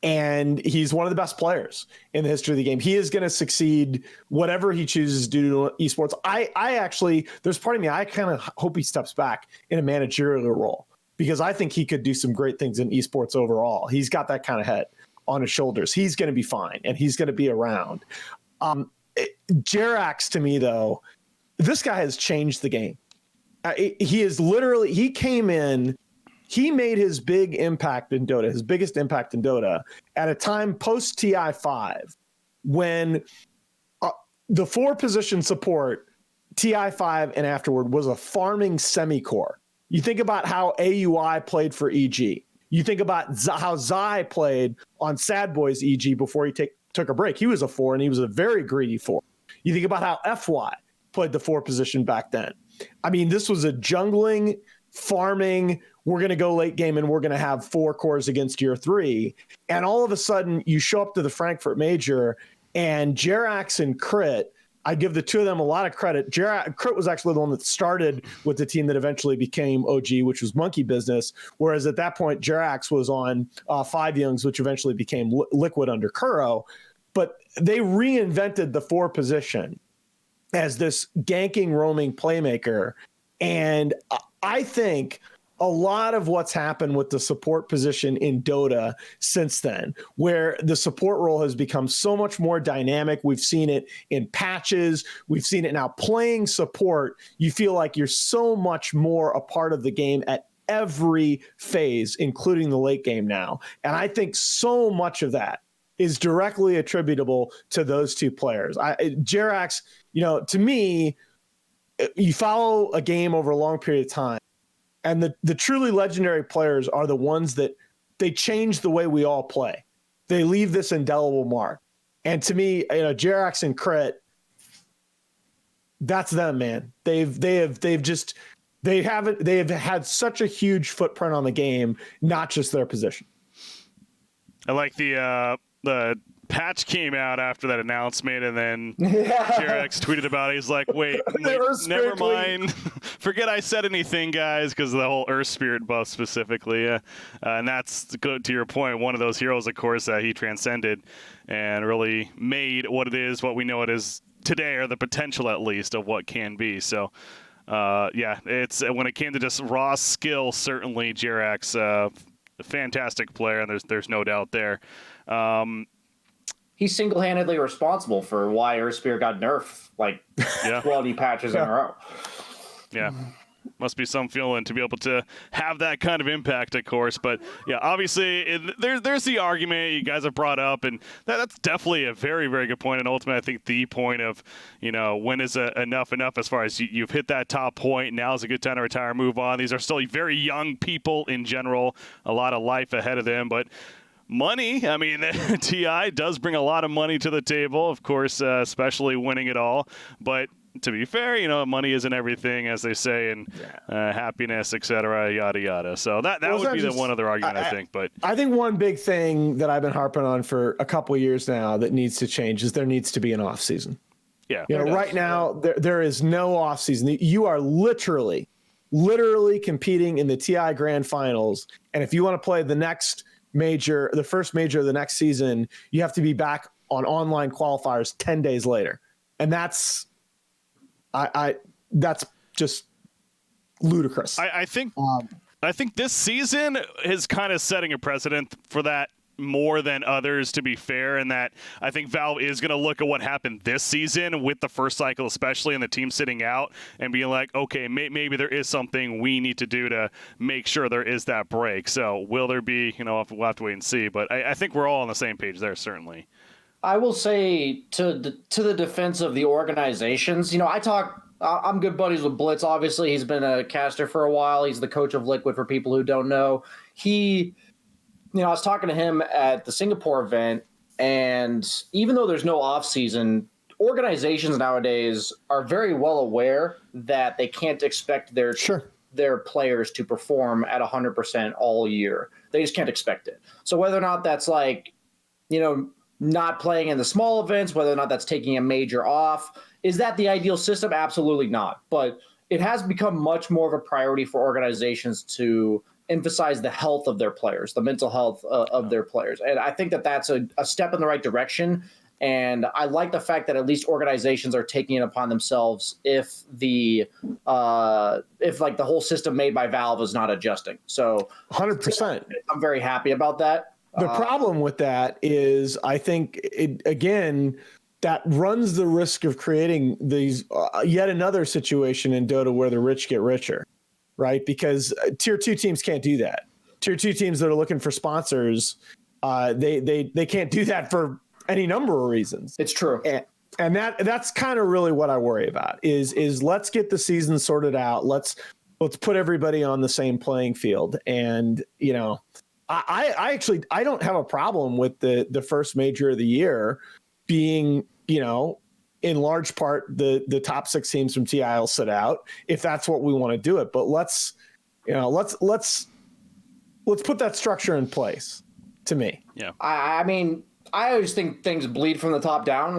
And he's one of the best players in the history of the game. He is going to succeed whatever he chooses to do to esports. I actually, there's part of me, I kind of hope he steps back in a managerial role because I think he could do some great things in esports overall. He's got that kind of head on his shoulders. He's going to be fine and he's going to be around. Jerax, to me, though, this guy has changed the game. He came in. He made his big impact in Dota, his biggest impact in Dota, at a time post TI5 when the 4-position support, TI5 and afterward, was a farming semi-core. You think about how AUI played for EG. You think about how Zai played on Sad Boys EG before he took a break. He was a 4, and he was a very greedy 4. You think about how FY played the 4-position back then. I mean, this was a jungling, farming, we're going to go late game and we're going to have 4 cores against your 3. And all of a sudden you show up to the Frankfurt Major and Jerax and Crit, I give the two of them a lot of credit. Crit was actually the one that started with the team that eventually became OG, which was Monkey Business. Whereas at that point, Jerax was on 5 Youngs, which eventually became Liquid under Kuro. But they reinvented the 4 position as this ganking, roaming playmaker. And I think a lot of what's happened with the support position in Dota since then, where the support role has become so much more dynamic. We've seen it in patches. We've seen it now playing support. You feel like you're so much more a part of the game at every phase, including the late game now. And I think so much of that is directly attributable to those two players. Jerax, to me, you follow a game over a long period of time, and the truly legendary players are the ones that they change the way we all play. They leave this indelible mark. And to me, Jerax and Crit, that's them, man. They have had such a huge footprint on the game, not just their position. I like the patch came out after that announcement, and then Jerax tweeted about it. He's like, wait, never mind. Forget I said anything, guys, because of the whole Earth Spirit buff specifically. And that's, to your point, one of those heroes, of course, that he transcended and really made what we know it is today, or the potential, at least, of what can be. So, it's when it came to just raw skill, certainly Jerax, a fantastic player, and there's no doubt there. He's single-handedly responsible for why Earthspear got nerfed 20 patches in a row. Yeah. Must be some feeling to be able to have that kind of impact, of course. But, yeah, obviously, there's the argument you guys have brought up, and that's definitely a very, very good point. And ultimately, I think the point of, when is enough as far as you've hit that top point, now is a good time to retire, move on. These are still very young people in general, a lot of life ahead of them. But money, I mean, TI does bring a lot of money to the table, of course, especially winning it all. But to be fair, money isn't everything, as they say, and happiness, etc., yada yada. So that would be the one other argument, I think. But I think one big thing that I've been harping on for a couple of years now that needs to change is there needs to be an off season. Yeah, right now there is no off season. You are literally competing in the TI Grand Finals, and if you want to play the first major of the next season, you have to be back on online qualifiers 10 days later, and that's just ludicrous. I think this season is kind of setting a precedent for that more than others, to be fair, and that I think Valve is going to look at what happened this season with the first cycle, especially, and the team sitting out, and being like, okay, maybe there is something we need to do to make sure there is that break. So will there be? We'll have to wait and see. But I think we're all on the same page there, certainly. I will say to the defense of the organizations, I'm good buddies with Blitz. Obviously, he's been a caster for a while. He's the coach of Liquid for people who don't know. I was talking to him at the Singapore event, and even though there's no off season, organizations nowadays are very well aware that they can't expect their players to perform at 100% all year. They just can't expect it. So whether or not that's not playing in the small events, whether or not that's taking a major off, is that the ideal system? Absolutely not. But it has become much more of a priority for organizations to emphasize the health of their players, the mental health of their players. And I think that that's a step in the right direction. And I like the fact that at least organizations are taking it upon themselves if the whole system made by Valve is not adjusting. So 100%. I'm very happy about that. The problem with that is I think that runs the risk of creating these yet another situation in Dota where the rich get richer, right? Because tier 2 teams can't do that. Tier 2 teams that are looking for sponsors, they can't do that for any number of reasons. It's true. And that's kind of really what I worry about is let's get the season sorted out. Let's put everybody on the same playing field. And, I don't have a problem with the first major of the year being, in large part the top 6 teams from TI will sit out if that's what we want to do it. But let's put that structure in place, to me. Yeah. I mean, I always think things bleed from the top down.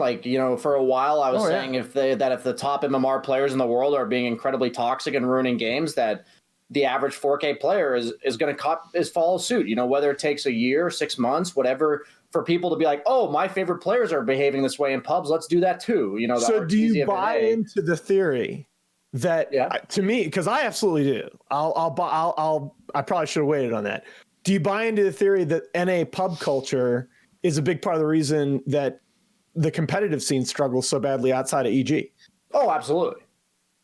For a while I was saying if the top MMR players in the world are being incredibly toxic and ruining games, that the average 4K player is going to follow suit, whether it takes a year, 6 months, whatever, for people to be like, oh, my favorite players are behaving this way in pubs. Let's do that too. So do you buy into the theory that, to me, because I absolutely do. I probably should have waited on that. Do you buy into the theory that NA pub culture is a big part of the reason that the competitive scene struggles so badly outside of EG? Oh, absolutely.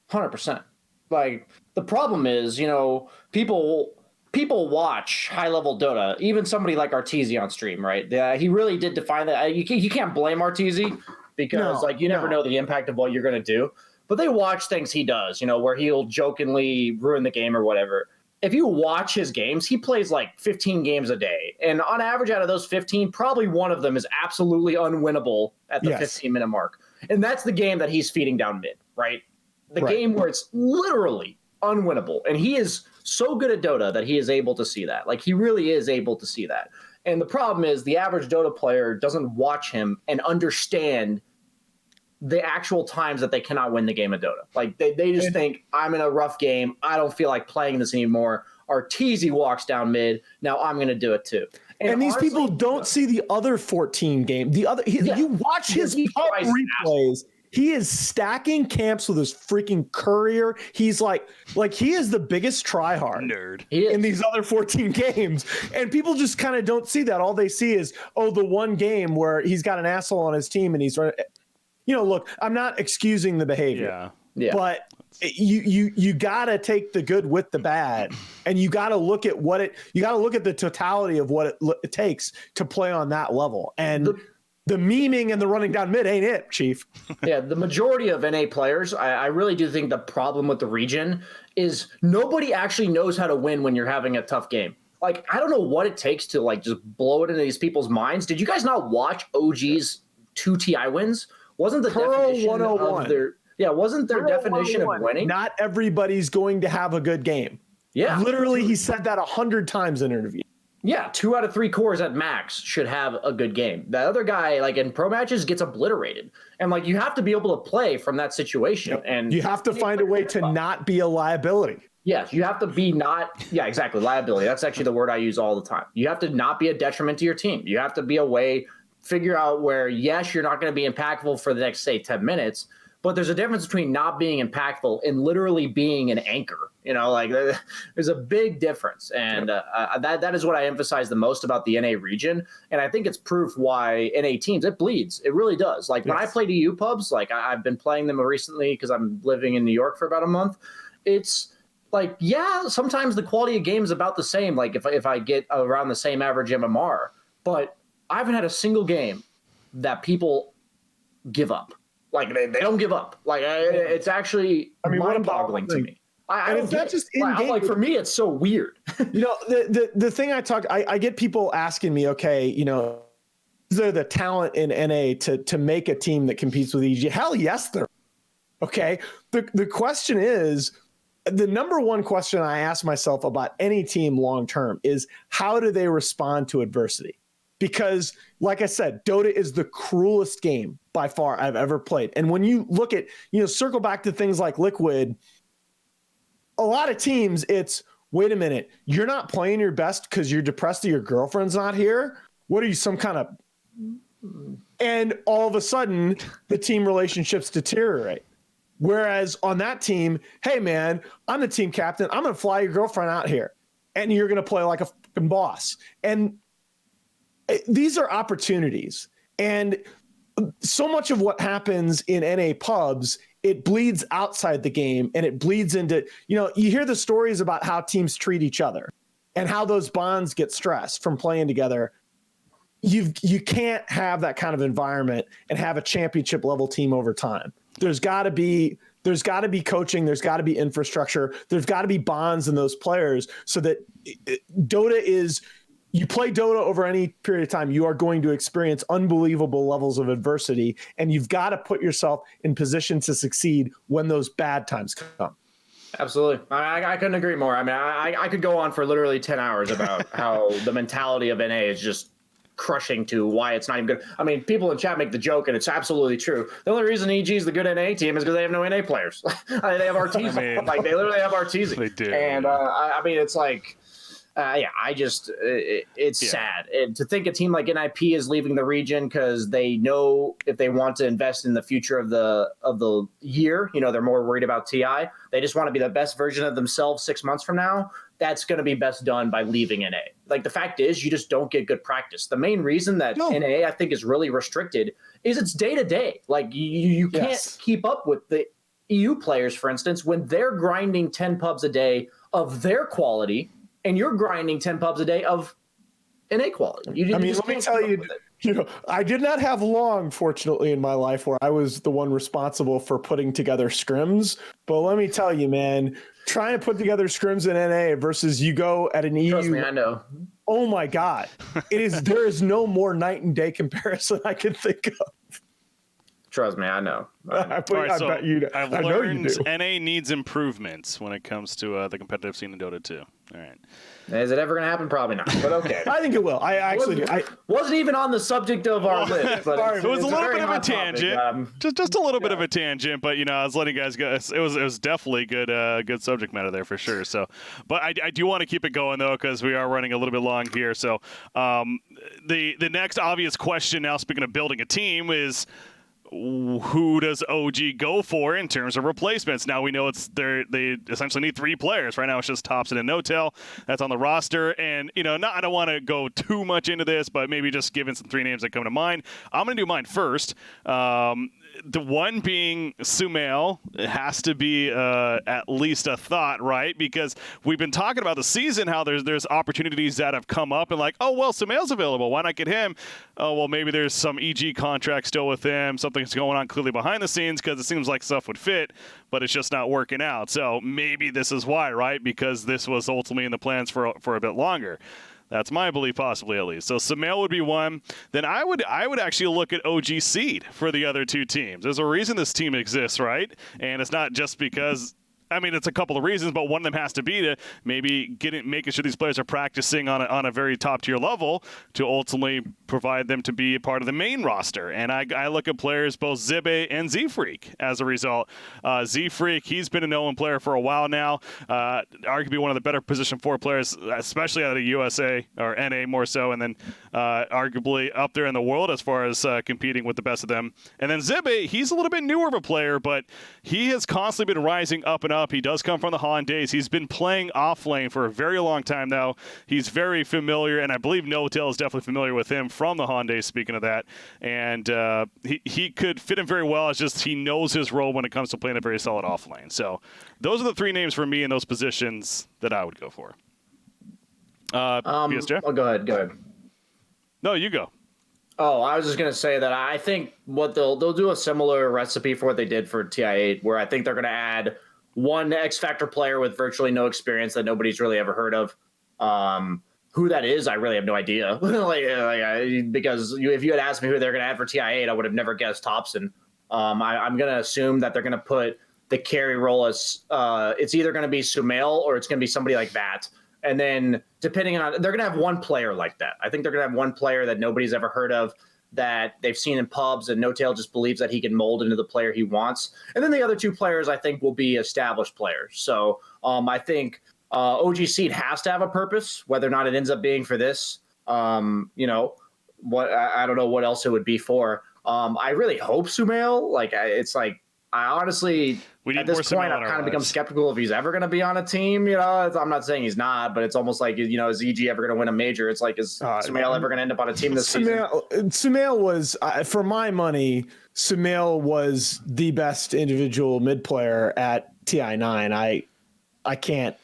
100%. The problem is, people watch high-level Dota, even somebody like Arteezy on stream, right? He really did define that. You can't blame Arteezy because, you never know the impact of what you're going to do. But they watch things he does, where he'll jokingly ruin the game or whatever. If you watch his games, he plays 15 games a day. And on average, out of those 15, probably one of them is absolutely unwinnable at the 15-minute mark. And that's the game that he's feeding down mid, right? The game where it's literally unwinnable. And he is so good at Dota that he is able to see that. He really is able to see that. And the problem is the average Dota player doesn't watch him and understand the actual times that they cannot win the game of Dota. They just think, I'm in a rough game. I don't feel like playing this anymore. Arteezy walks down mid. Now I'm going to do it too. And these honestly, people don't see the other 14 game. You watch his replays. He is stacking camps with his freaking courier. He's like he is the biggest tryhard nerd in these other 14 games. And people just kind of don't see that. All they see is, the one game where he's got an asshole on his team and he's running. Look, I'm not excusing the behavior. Yeah. But you gotta take the good with the bad, and you gotta look at the totality of what it takes to play on that level. And the memeing and the running down mid ain't it, Chief. Yeah, the majority of NA players, I really do think the problem with the region is nobody actually knows how to win when you're having a tough game. I don't know what it takes to just blow it into these people's minds. Did you guys not watch OG's 2 TI wins? Wasn't the definition 101 of their wasn't their definition of winning? Not everybody's going to have a good game. Yeah. Literally, he said that 100 times in interview. Yeah, 2 out of 3 cores at max should have a good game. The other guy, in pro matches, gets obliterated. And you have to be able to play from that situation. Yep. And you have to find a way to not be a liability. Yes, you have to be exactly, liability. That's actually the word I use all the time. You have to not be a detriment to your team. You have to be a way, figure out where, yes, you're not going to be impactful for the next, say, 10 minutes, But there's a difference between not being impactful and literally being an anchor. Like there's a big difference. And that is what I emphasize the most about the NA region. And I think it's proof why NA teams, it bleeds. It really does. Like when I played EU pubs, like I've been playing them recently because I'm living in New York for about a month. It's like, yeah, sometimes the quality of game is about the same. Like if I get around the same average MMR, but I haven't had a single game that people give up. Like they don't give up. Like it's actually mind-boggling to me. And it's not just in game. Like for me, it's so weird. The thing I get people asking me, okay, is there the talent in NA to make a team that competes with EG? Hell yes, there. Okay. The question is, the number one question I ask myself about any team long term is how do they respond to adversity? Because, like I said, Dota is the cruelest game by far I've ever played. And when you look at, circle back to things like Liquid, a lot of teams, it's, wait a minute, you're not playing your best because you're depressed that your girlfriend's not here? What are you, some kind of... And all of a sudden, the team relationships deteriorate. Whereas on that team, hey, man, I'm the team captain. I'm going to fly your girlfriend out here. And you're going to play like a fucking boss. And these are opportunities. And so much of what happens in NA pubs, it bleeds outside the game and it bleeds into, you hear the stories about how teams treat each other and how those bonds get stressed from playing together. You can't have that kind of environment and have a championship level team over time. There's got to be coaching. There's got to be infrastructure. There's got to be bonds in those players so that Dota is, you play Dota over any period of time, you are going to experience unbelievable levels of adversity, and you've got to put yourself in position to succeed when those bad times come. Absolutely. I couldn't agree more. I mean, I could go on for literally 10 hours about how the mentality of NA is just crushing to why it's not even good. I mean, people in chat make the joke, and it's absolutely true. The only reison EG is the good NA team is because they have no NA players. They have RTs. Like, they literally have RTs. They do. And, I mean, it's like... it's sad. And to think a team like NIP is leaving the region because they know if they want to invest in the future of the year, they're more worried about TI. They just want to be the best version of themselves 6 months from now. That's going to be best done by leaving NA. Like, the fact is, you just don't get good practice. The main reason that NA, I think, is really restricted is it's day to day. Like, you can't keep up with the EU players, for instance, when they're grinding 10 pubs a day of their quality. And you're grinding 10 pubs a day of NA quality. Let me tell you, I did not have long, fortunately, in my life where I was the one responsible for putting together scrims. But let me tell you, man, trying to put together scrims in NA versus you go at an EU. Trust me, I know. Oh my God. There is no more night and day comparison I can think of. Trust me, I know. I bet you. I've learned NA needs improvements when it comes to the competitive scene in Dota 2. All right. Is it ever going to happen? Probably not. But okay. I think it will. I actually do. Wasn't even on the subject of our list. But it was a little bit of a tangent. Just a little bit of a tangent. But I was letting you guys go. It was definitely good subject matter there for sure. So, but I do want to keep it going though because we are running a little bit long here. So, the next obvious question now, speaking of building a team, is, who does OG go for in terms of replacements? Now we know they essentially need 3 players. Right now it's just Thompson and Notel that's on the roster. And, I don't want to go too much into this, but maybe just giving some 3 names that come to mind. I'm going to do mine first. The one being Sumail. It has to be at least a thought, right? Because we've been talking about the season, how there's opportunities that have come up and like, oh, well, Sumail's available. Why not get him? Oh, well, maybe there's some EG contract still with him. Something's going on clearly behind the scenes because it seems like stuff would fit, but it's just not working out. So maybe this is why, right? Because this was ultimately in the plans for a bit longer. That's my belief, possibly at least. So Sumail would be one. Then I would actually look at OG Seed for the other 2 teams. There's a reason this team exists, right? And it's not just because I mean, it's a couple of reasons, but one of them has to be to maybe making sure these players are practicing on a very top tier level to ultimately provide them to be a part of the main roster. And I look at players both Zibe and Z-Freak as a result. Z-Freak, he's been a known player for a while now, arguably one of the better position 4 players, especially out of the USA or NA more so, and then arguably up there in the world as far as competing with the best of them. And then Zibe, he's a little bit newer of a player, but he has constantly been rising up and up. He does come from the Han days. He's been playing off lane for a very long time now. He's very familiar, and I believe NoTail is definitely familiar with him from the Han days, speaking of that. And he could fit in very well. It's just he knows his role when it comes to playing a very solid off lane. So those are the 3 names for me in those positions that I would go for. BSJ? Oh, go ahead. No, you go. Oh, I was just going to say that I think what they'll do a similar recipe for what they did for TI8, where I think they're going to add one X Factor player with virtually no experience that nobody's really ever heard of. Who that is, I really have no idea. Because if you had asked me who they're going to add for TI8, I would have never guessed Thompson. I'm going to assume that they're going to put the carry role as it's either going to be Sumail or it's going to be somebody like that. And then depending on, they're going to have one player like that. I think they're going to have one player that nobody's ever heard of, that they've seen in pubs, and NoTail just believes that he can mold into the player he wants. And then the other 2 players, I think, will be established players. So I think OG Seed has to have a purpose, whether or not it ends up being for this. I don't know what else it would be for. I really hope Sumail. I honestly, at this point, I've kind of become skeptical if he's ever going to be on a team. I'm not saying he's not, but it's almost like, is EG ever going to win a major? It's like, is Sumail ever going to end up on a team this season? Sumail was, for my money, Sumail was the best individual mid player at TI9. I can't.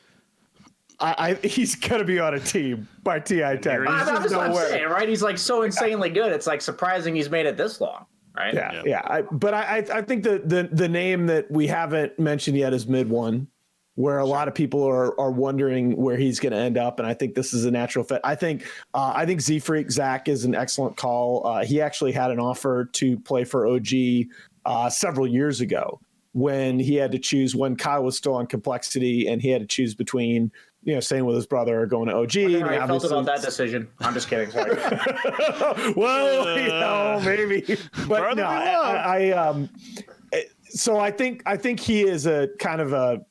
He's going to be on a team by TI10. That's what I'm saying, right? He's so insanely good. It's surprising he's made it this long. Right. Yeah. But I think the name that we haven't mentioned yet is Mid One, where a lot of people are wondering where he's going to end up, and I think this is a natural fit. I think Z-Freak Zach is an excellent call. He actually had an offer to play for OG several years ago when he had to choose, when Kyle was still on Complexity, and he had to choose between staying with his brother or going to OG. I felt about that decision. I'm just kidding. Sorry. Well, maybe, but no. So I think he is a kind of a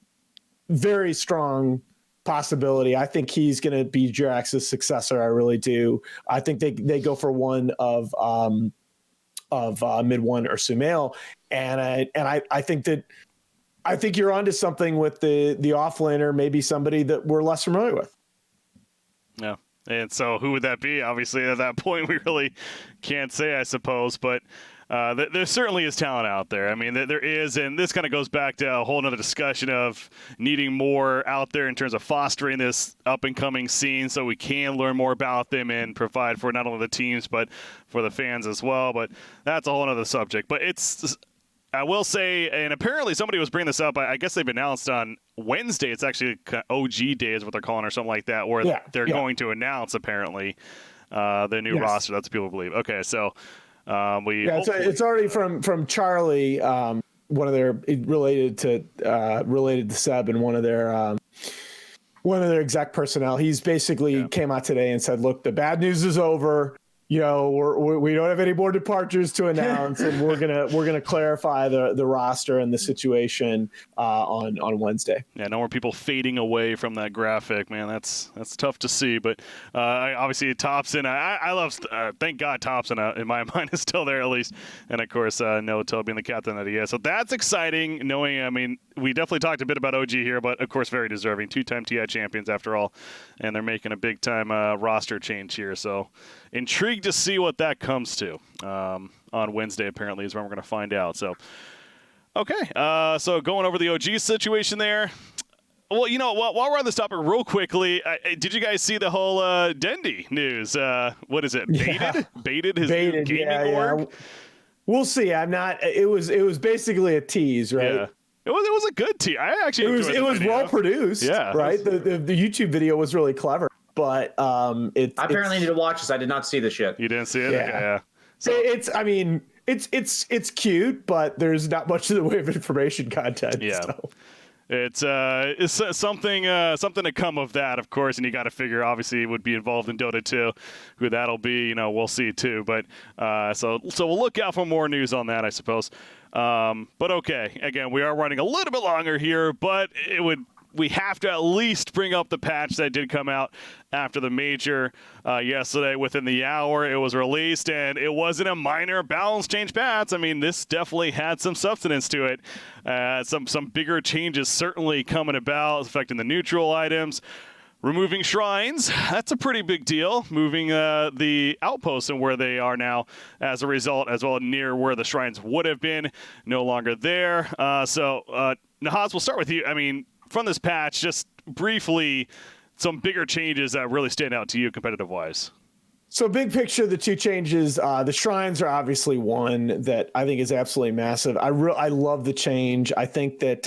very strong possibility. I think he's going to be Jirax's successor. I really do. I think they go for one of Mid One or Sumail, and I think that. I think you're onto something with the offlaner, maybe somebody that we're less familiar with. Yeah. And so who would that be? Obviously, at that point, we really can't say, I suppose. But there certainly is talent out there. I mean, there is. And this kind of goes back to a whole other discussion of needing more out there in terms of fostering this up-and-coming scene so we can learn more about them and provide for not only the teams but for the fans as well. But that's a whole other subject. But I will say, and apparently somebody was bringing this up, I guess they've announced on Wednesday, it's actually OG Day is what they're calling or something like that, where they're going to announce, apparently, the new roster. That's what people believe. Okay, so it's already from Charlie, one of their, related to Seb and one of their exec personnel. He's basically came out today and said, look, the bad news is over. We don't have any more departures to announce, and we're gonna clarify the roster and the situation on Wednesday. Yeah, no more people fading away from that graphic, man. That's tough to see. But obviously Thompson, I love. Thank God Thompson, in my mind, is still there at least, and of course NoTail being the captain that he is. So that's exciting. Knowing, I mean, we definitely talked a bit about OG here, but of course very deserving, 2-time TI champions after all, and they're making a big time roster change here. So intrigued to see what that comes to on Wednesday. Apparently is when we're going to find out. So okay, so going over the OG situation there. Well, while we're on this topic real quickly, did you guys see the whole Dendy news? What is it? Baited his new gaming org? Yeah. We'll see. I'm not. It was basically a tease, right? Yeah. It was a good tease. I actually it was well produced. Yeah, right. The YouTube video was really clever. But I apparently need to watch this. I did not see this yet. You didn't see it? Yeah. So it's cute, but there's not much in the way of information content. Yeah. So. It's something to come of that, of course, and you got to figure. Obviously, it would be involved in Dota 2. Who that'll be, we'll see too. But so we'll look out for more news on that, I suppose. But okay, again, we are running a little bit longer here, but we have to at least bring up the patch that did come out after the major yesterday. Within the hour, it was released, and it wasn't a minor balance change patch. I mean, this definitely had some substance to it. Some bigger changes certainly coming about, affecting the neutral items. Removing shrines, that's a pretty big deal. Moving the outposts and where they are now as a result, as well near where the shrines would have been, no longer there. So, Nahaz, we'll start with you. I mean, from this patch, just briefly, some bigger changes that really stand out to you competitive-wise. So big picture, the two changes, the shrines are obviously one that I think is absolutely massive. I love the change. I think that,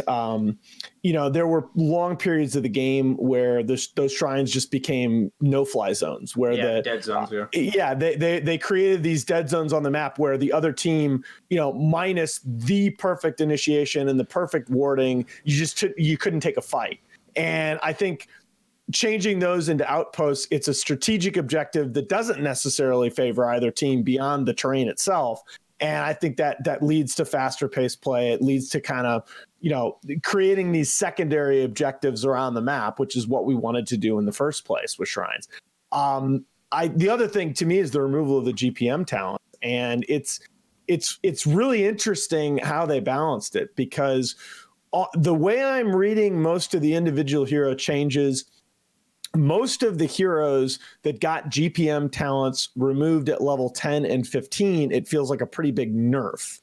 there were long periods of the game where those shrines just became no-fly zones, where dead zones. They created these dead zones on the map where the other team, minus the perfect initiation and the perfect warding, you couldn't take a fight. And I think changing those into outposts, it's a strategic objective that doesn't necessarily favor either team beyond the terrain itself. And I think that leads to faster paced play. It leads to kind of, creating these secondary objectives around the map, which is what we wanted to do in the first place with shrines. The other thing to me is the removal of the GPM talent. And it's really interesting how they balanced it, because the way I'm reading most of the individual hero changes, most of the heroes that got GPM talents removed at level 10 and 15, it feels like a pretty big nerf.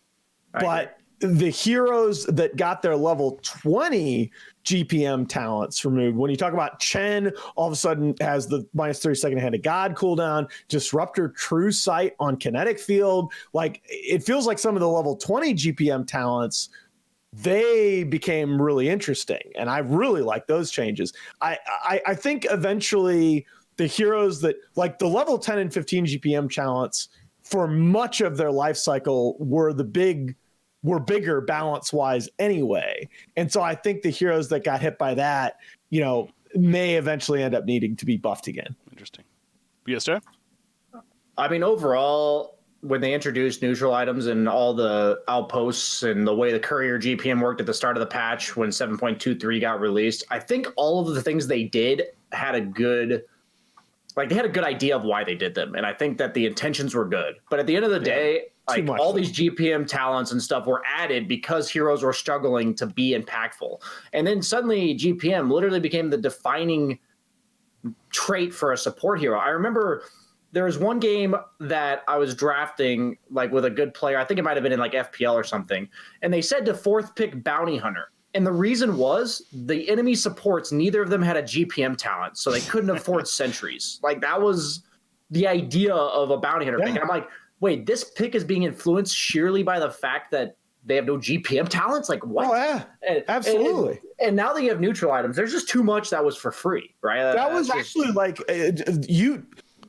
But the heroes that got their level 20 GPM talents removed, when you talk about Chen, all of a sudden has the minus 30-second Hand of God cooldown, Disruptor True Sight on Kinetic Field. Like, it feels like some of the level 20 GPM talents, they became really interesting, and I really like those changes. I think eventually the heroes that, like the level 10 and 15 GPM talents, for much of their life cycle were bigger balance wise anyway, and so I think the heroes that got hit by that, may eventually end up needing to be buffed again. Interesting. BSJ? I mean, overall, when they introduced neutral items and all the outposts and the way the courier GPM worked at the start of the patch when 7.23 got released, I think all of the things they did had a good idea of why they did them. And I think that the intentions were good. But at the end of the day, all these GPM talents and stuff were added because heroes were struggling to be impactful. And then suddenly GPM literally became the defining trait for a support hero. I remember there was one game that I was drafting with a good player. I think it might have been in FPL or something. And they said to fourth pick Bounty Hunter. And the reason was the enemy supports, neither of them had a GPM talent. So they couldn't afford sentries. That was the idea of a Bounty Hunter pick. And I'm like, wait, this pick is being influenced sheerly by the fact that they have no GPM talents? Like, what? Oh, yeah, absolutely. And now that you have neutral items, there's just too much that was for free, right? That was actually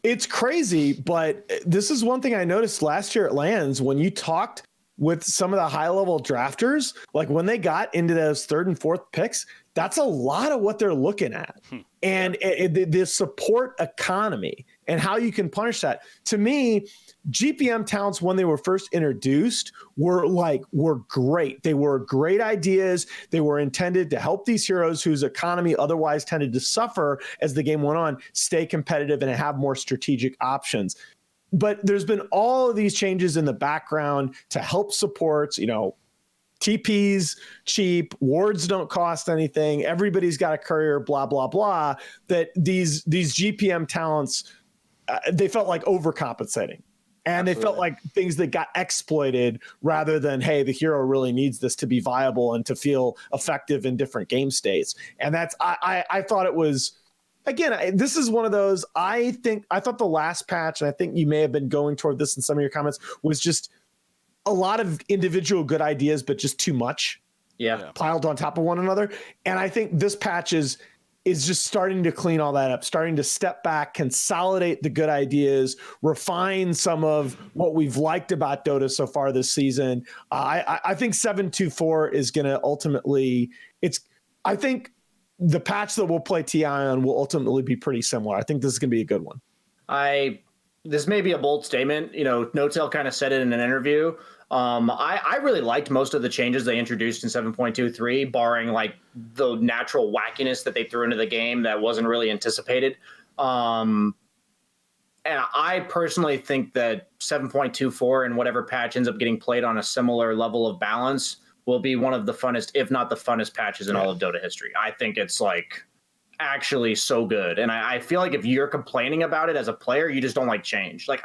it's crazy, but this is one thing I noticed last year at LANs when you talked with some of the high-level drafters, when they got into those third and fourth picks, that's a lot of what they're looking at. And the support economy and how you can punish that. To me, GPM talents, when they were first introduced, were great. They were great ideas. They were intended to help these heroes whose economy otherwise tended to suffer as the game went on, stay competitive and have more strategic options. But there's been all of these changes in the background to help supports, TP's cheap, wards don't cost anything, everybody's got a courier, blah, blah, blah, that these GPM talents, they felt like overcompensating. And Absolutely. They felt like things that got exploited rather than, hey, the hero really needs this to be viable and to feel effective in different game states. And I thought it was, again, this is one of those, I thought the last patch, and I think you may have been going toward this in some of your comments, was just a lot of individual good ideas, but just too much piled on top of one another. And I think this patch is just starting to clean all that up, starting to step back, consolidate the good ideas, refine some of what we've liked about Dota so far this season. I think 724 is going to ultimately, I think the patch that we'll play TI on will ultimately be pretty similar. I think this is going to be a good one. This may be a bold statement. No-Tail kind of said it in an interview. I really liked most of the changes they introduced in 7.23, barring like the natural wackiness that they threw into the game that wasn't really anticipated. And I personally think that 7.24 and whatever patch ends up getting played on a similar level of balance will be one of the funnest, if not the funnest patches in all of Dota history. I think it's like actually so good. And I feel like if you're complaining about it as a player, you just don't like change. Like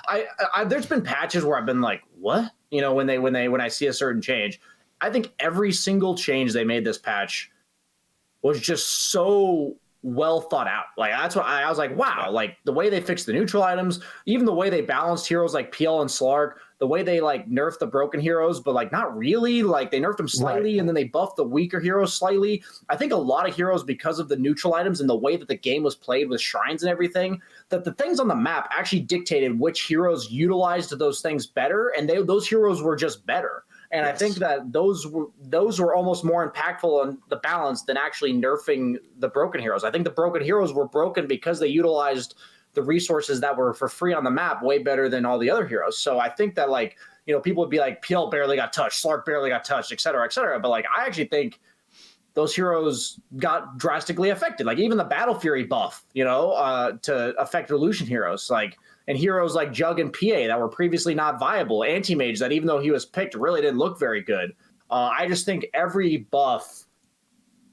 I there's been patches where I've been like, what? When I see a certain change. I think every single change they made this patch was just so well thought out. Like that's what I was like, wow, like the way they fixed the neutral items, even the way they balanced heroes like PL and Slark, the way they like nerfed the broken heroes, but like not really, like they nerfed them slightly and then they buffed the weaker heroes slightly. I think a lot of heroes, because of the neutral items and the way that the game was played with shrines and everything, that the things on the map actually dictated which heroes utilized those things better, and those heroes were just better. And I think that those were almost more impactful on the balance than actually nerfing the broken heroes. I think the broken heroes were broken because they utilized the resources that were for free on the map way better than all the other heroes. So I think that people would be like, PL barely got touched, Slark barely got touched, et cetera, et cetera. But like, I actually think those heroes got drastically affected. Like even the Battle Fury buff, to affect Illusion heroes, and heroes like Jug and PA that were previously not viable, Anti-Mage that even though he was picked really didn't look very good. I just think every buff,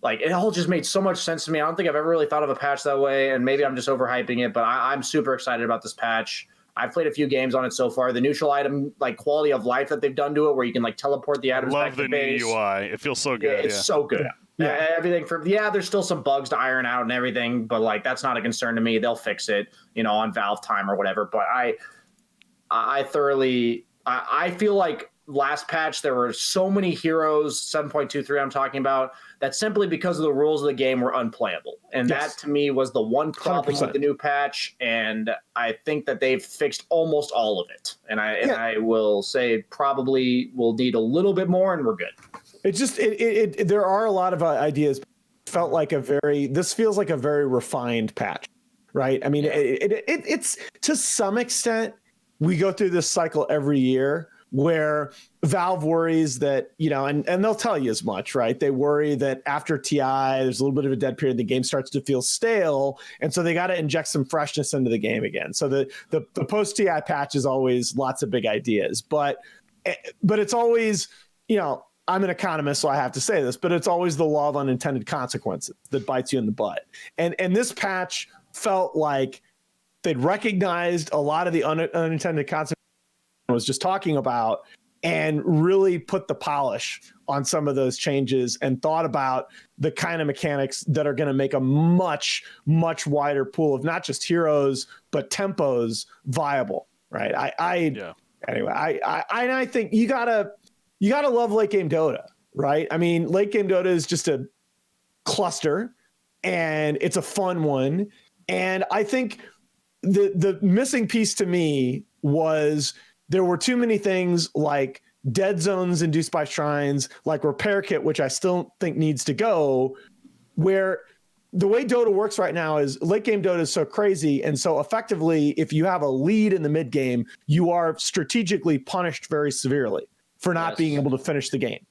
like it all just made so much sense to me. I don't think I've ever really thought of a patch that way, and maybe I'm just overhyping it, but I'm super excited about this patch. I've played a few games on it so far. The neutral item, like quality of life that they've done to it, where you can like teleport the items back to base. Love the new UI. It feels so good. Yeah, it's so good. Yeah. Everything from there's still some bugs to iron out and everything, but like that's not a concern to me. They'll fix it, on Valve time or whatever. But I feel like last patch there were so many heroes, 7.23 I'm talking about, that simply because of the rules of the game were unplayable. And that to me was the one problem 100%. With the new patch, and I think that they've fixed almost all of it. And I will say probably will need a little bit more and we're good. It's just there are a lot of ideas. This feels like a very refined patch, right? I mean, it's to some extent we go through this cycle every year where Valve worries that, and they'll tell you as much, right? They worry that after TI, there's a little bit of a dead period, the game starts to feel stale, and so they got to inject some freshness into the game again. So the post TI patch is always lots of big ideas, but it's always, I'm an economist, so I have to say this, but it's always the law of unintended consequences that bites you in the butt. And this patch felt like they'd recognized a lot of the unintended consequences I was just talking about and really put the polish on some of those changes and thought about the kind of mechanics that are going to make a much, much wider pool of not just heroes, but tempos viable, right? Anyway, I think you gotta love late game Dota, right? I mean, late game Dota is just a cluster and it's a fun one. And I think the missing piece to me was there were too many things like dead zones induced by shrines, like repair kit, which I still think needs to go, where the way Dota works right now is late game Dota is so crazy. And so effectively, if you have a lead in the mid game, you are strategically punished very severely for not being able to finish the game.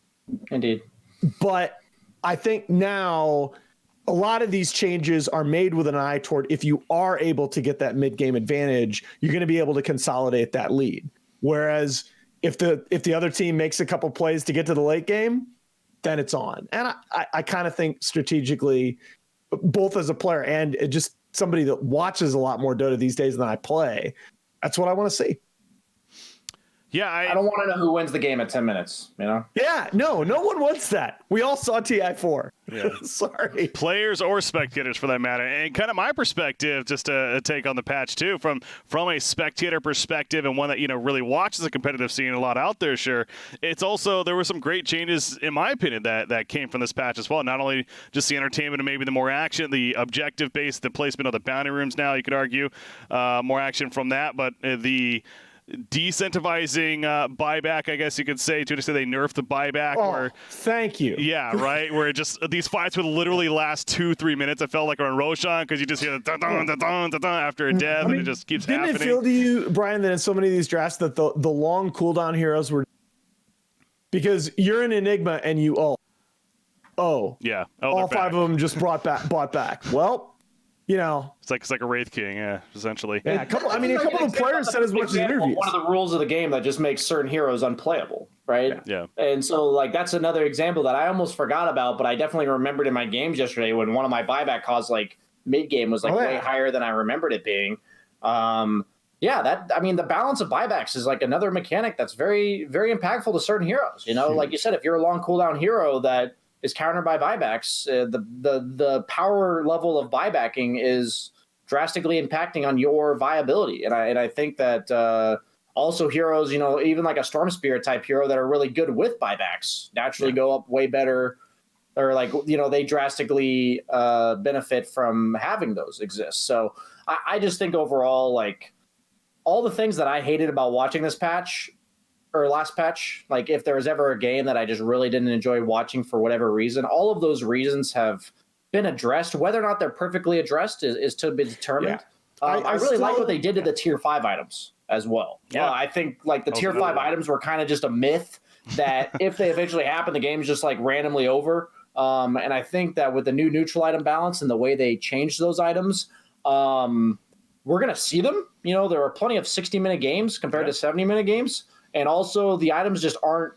Indeed. But I think now a lot of these changes are made with an eye toward if you are able to get that mid-game advantage, you're going to be able to consolidate that lead. Whereas if the other team makes a couple plays to get to the late game, then it's on. And I kind of think strategically, both as a player and just somebody that watches a lot more Dota these days than I play, that's what I want to see. Yeah, I don't want to know who wins the game at 10 minutes, Yeah, no one wants that. We all saw TI4. Yeah. Sorry. Players or spectators for that matter. And kind of my perspective, just a take on the patch too, from a spectator perspective and one that, really watches the competitive scene a lot out there, sure. It's also, there were some great changes, in my opinion, that came from this patch as well. Not only just the entertainment and maybe the more action, the objective-based, the placement of the bounty rooms now, you could argue, more action from that, but decentivizing buyback, I guess you could say. To say they nerfed the buyback. Oh, thank you. Yeah, right. Where it just these fights would literally last 2-3 minutes. I felt like on Roshan because you just hear the dun dun dun dun dun dun after a death, and it just keeps happening. Didn't it feel to you, Brian, that in so many of these drafts that the long cooldown heroes were because you're an Enigma and you yeah, all 5 of them just bought back. Well. It's like a Wraith King, yeah, essentially. Yeah, a couple of the players said as much in interviews. One of the rules of the game that just makes certain heroes unplayable, right? Yeah. And so, like, that's another example that I almost forgot about, but I definitely remembered in my games yesterday when one of my buyback costs, like, mid-game was, like, way higher than I remembered it being. The balance of buybacks is, like, another mechanic that's very, very impactful to certain heroes. Like you said, if you're a long cooldown hero that is countered by buybacks, the power level of buybacking is drastically impacting on your viability. And I think that also heroes, even like a Storm Spirit type hero that are really good with buybacks naturally go up way better, or they drastically benefit from having those exist. So I just think overall, like, all the things that I hated about watching this patch or last patch, like if there was ever a game that I just really didn't enjoy watching for whatever reason, all of those reasons have been addressed. Whether or not they're perfectly addressed is to be determined. Yeah. I really like what they did to the tier 5 items as well. Yeah. I think like the tier 5 items were kind of just a myth that if they eventually happen, the game's just like randomly over. And I think that with the new neutral item balance and the way they changed those items, we're going to see them. There are plenty of 60-minute games compared to 70-minute games. And also, the items just aren't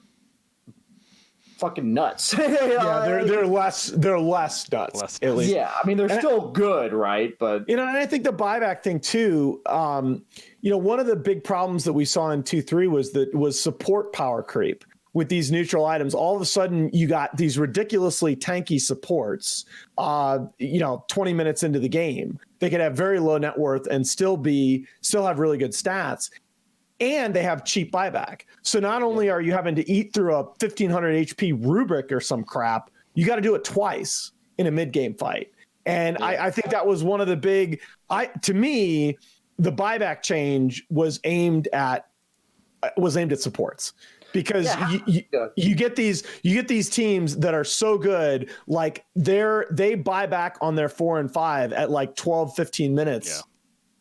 fucking nuts. They're less nuts. At least. Yeah, I mean they're still good, right? But and I think the buyback thing too. One of the big problems that we saw in 2.3 was support power creep with these neutral items. All of a sudden, you got these ridiculously tanky supports. 20 minutes into the game, they could have very low net worth and still have really good stats. And they have cheap buyback. So not only are you having to eat through a 1500 HP rubric or some crap, you got to do it twice in a mid-game fight. And I think that was one of the big, to me, the buyback change was aimed at supports. Because you get these teams that are so good, like they buy back on their 4 and 5 at like 12, 15 minutes,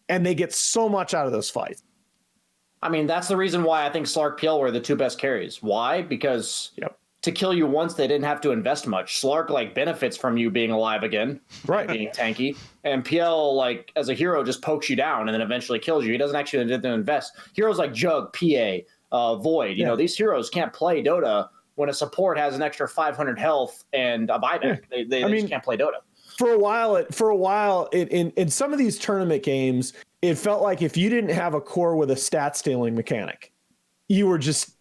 and they get so much out of those fights. I mean, that's the reason why I think Slark PL were the 2 best carries. Why? Because to kill you once, they didn't have to invest much. Slark benefits from you being alive again, right? Being tanky, and PL as a hero just pokes you down and then eventually kills you. He doesn't actually have to invest. Heroes like Jug, PA, Void, these heroes can't play Dota when a support has an extra 500 health and a buyback. They just can't play Dota. For a while, in some of these tournament games, it felt like if you didn't have a core with a stat stealing mechanic, you were just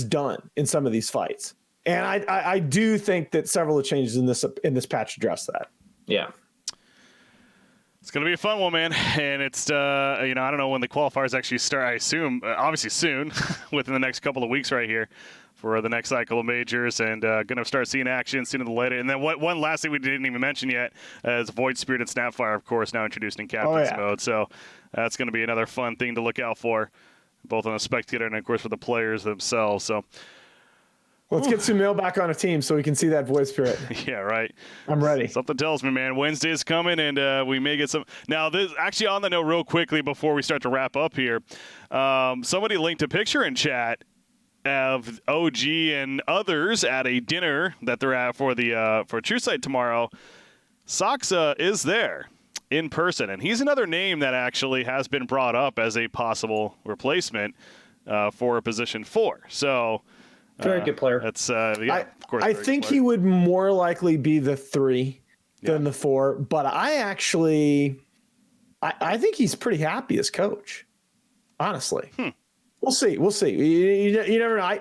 done in some of these fights. And I do think that several of the changes in this patch address that. Yeah. It's going to be a fun one, man. And it's, I don't know when the qualifiers actually start. I assume, obviously soon, within the next couple of weeks right here for the next cycle of majors, and going to start seeing action sooner than later. And then one last thing we didn't even mention yet is Void Spirit and Snapfire, of course, now introduced in Captain's mode. So that's going to be another fun thing to look out for, both on the spectator and, of course, for the players themselves. So let's get some mail back on a team so we can see that Void Spirit. Yeah, right. I'm ready. Something tells me, man, Wednesday's coming, and we may get some. Now, this actually on the note, real quickly before we start to wrap up here, somebody linked a picture in chat of OG and others at a dinner that they're at for True Sight tomorrow. Saxa is there in person, and he's another name that actually has been brought up as a possible replacement for position 4. So. Very good player. That's of course. I think he would more likely be the 3 than the 4, but I think he's pretty happy as coach. Honestly, we'll see. You never know.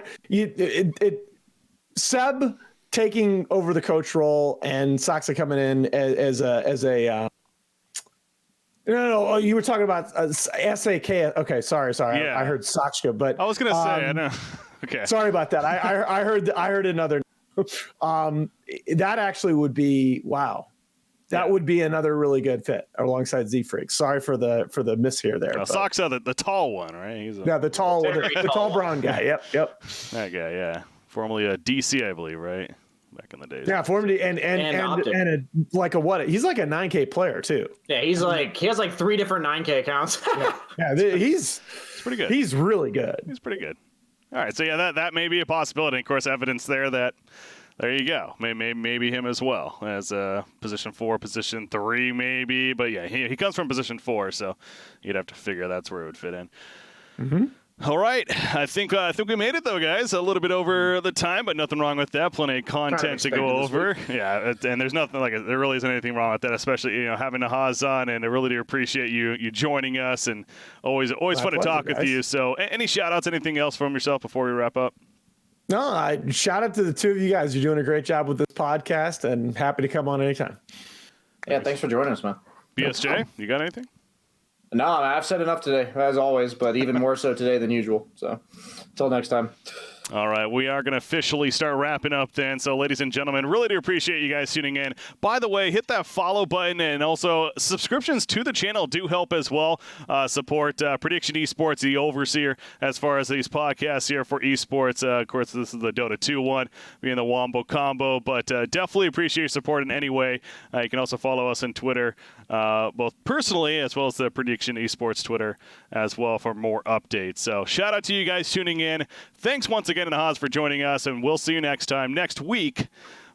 Seb taking over the coach role and Saxa coming in as a. No, you were talking about SAK. Okay, sorry. Yeah. I heard Sakshka, but I was gonna say, I know. Okay. Sorry about that. I heard another. That actually would be wow. That would be another really good fit alongside Z-Freak. Sorry for the miss here there. Sox the tall one, right? He's the tall brown guy. Yep. That guy, yeah. Formerly a DC, I believe, right? Back in the days. Yeah, formerly and like a what? He's like a 9K player too. Yeah, he has like 3 different 9K accounts. Yeah, he's pretty good. He's really good. He's pretty good. All right, so yeah, that may be a possibility. Of course, evidence there that there you go. Maybe him as well as position 4, position 3, maybe. But yeah, he comes from position 4, so you'd have to figure that's where it would fit in. Mm-hmm. All right, I think we made it though, guys. A little bit over the time, but nothing wrong with that. Plenty of content to go over. Yeah, and there's nothing there really isn't anything wrong with that, especially having Nahaz on, and I really do appreciate you joining us, and always fun to talk with you. So, any shout outs, anything else from yourself before we wrap up? No, I shout out to the two of you guys. You're doing a great job with this podcast, and happy to come on anytime. Yeah, thanks for joining us, man. BSJ, you got anything? No, I've said enough today, as always, but even more so today than usual. So, until next time. All right, we are going to officially start wrapping up then. So, ladies and gentlemen, really do appreciate you guys tuning in. By the way, hit that follow button, and also subscriptions to the channel do help as well. Support Prediction Esports, the overseer, as far as these podcasts here for esports. Of course, this is the Dota 2 one, being the Wombo Combo, but definitely appreciate your support in any way. You can also follow us on Twitter, both personally as well as the Prediction Esports Twitter as well for more updates. So, shout out to you guys tuning in. Thanks once again, Nahaz, for joining us, and we'll see you next time. Next week,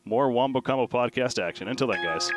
more Wombo Combo podcast action. Until then, guys.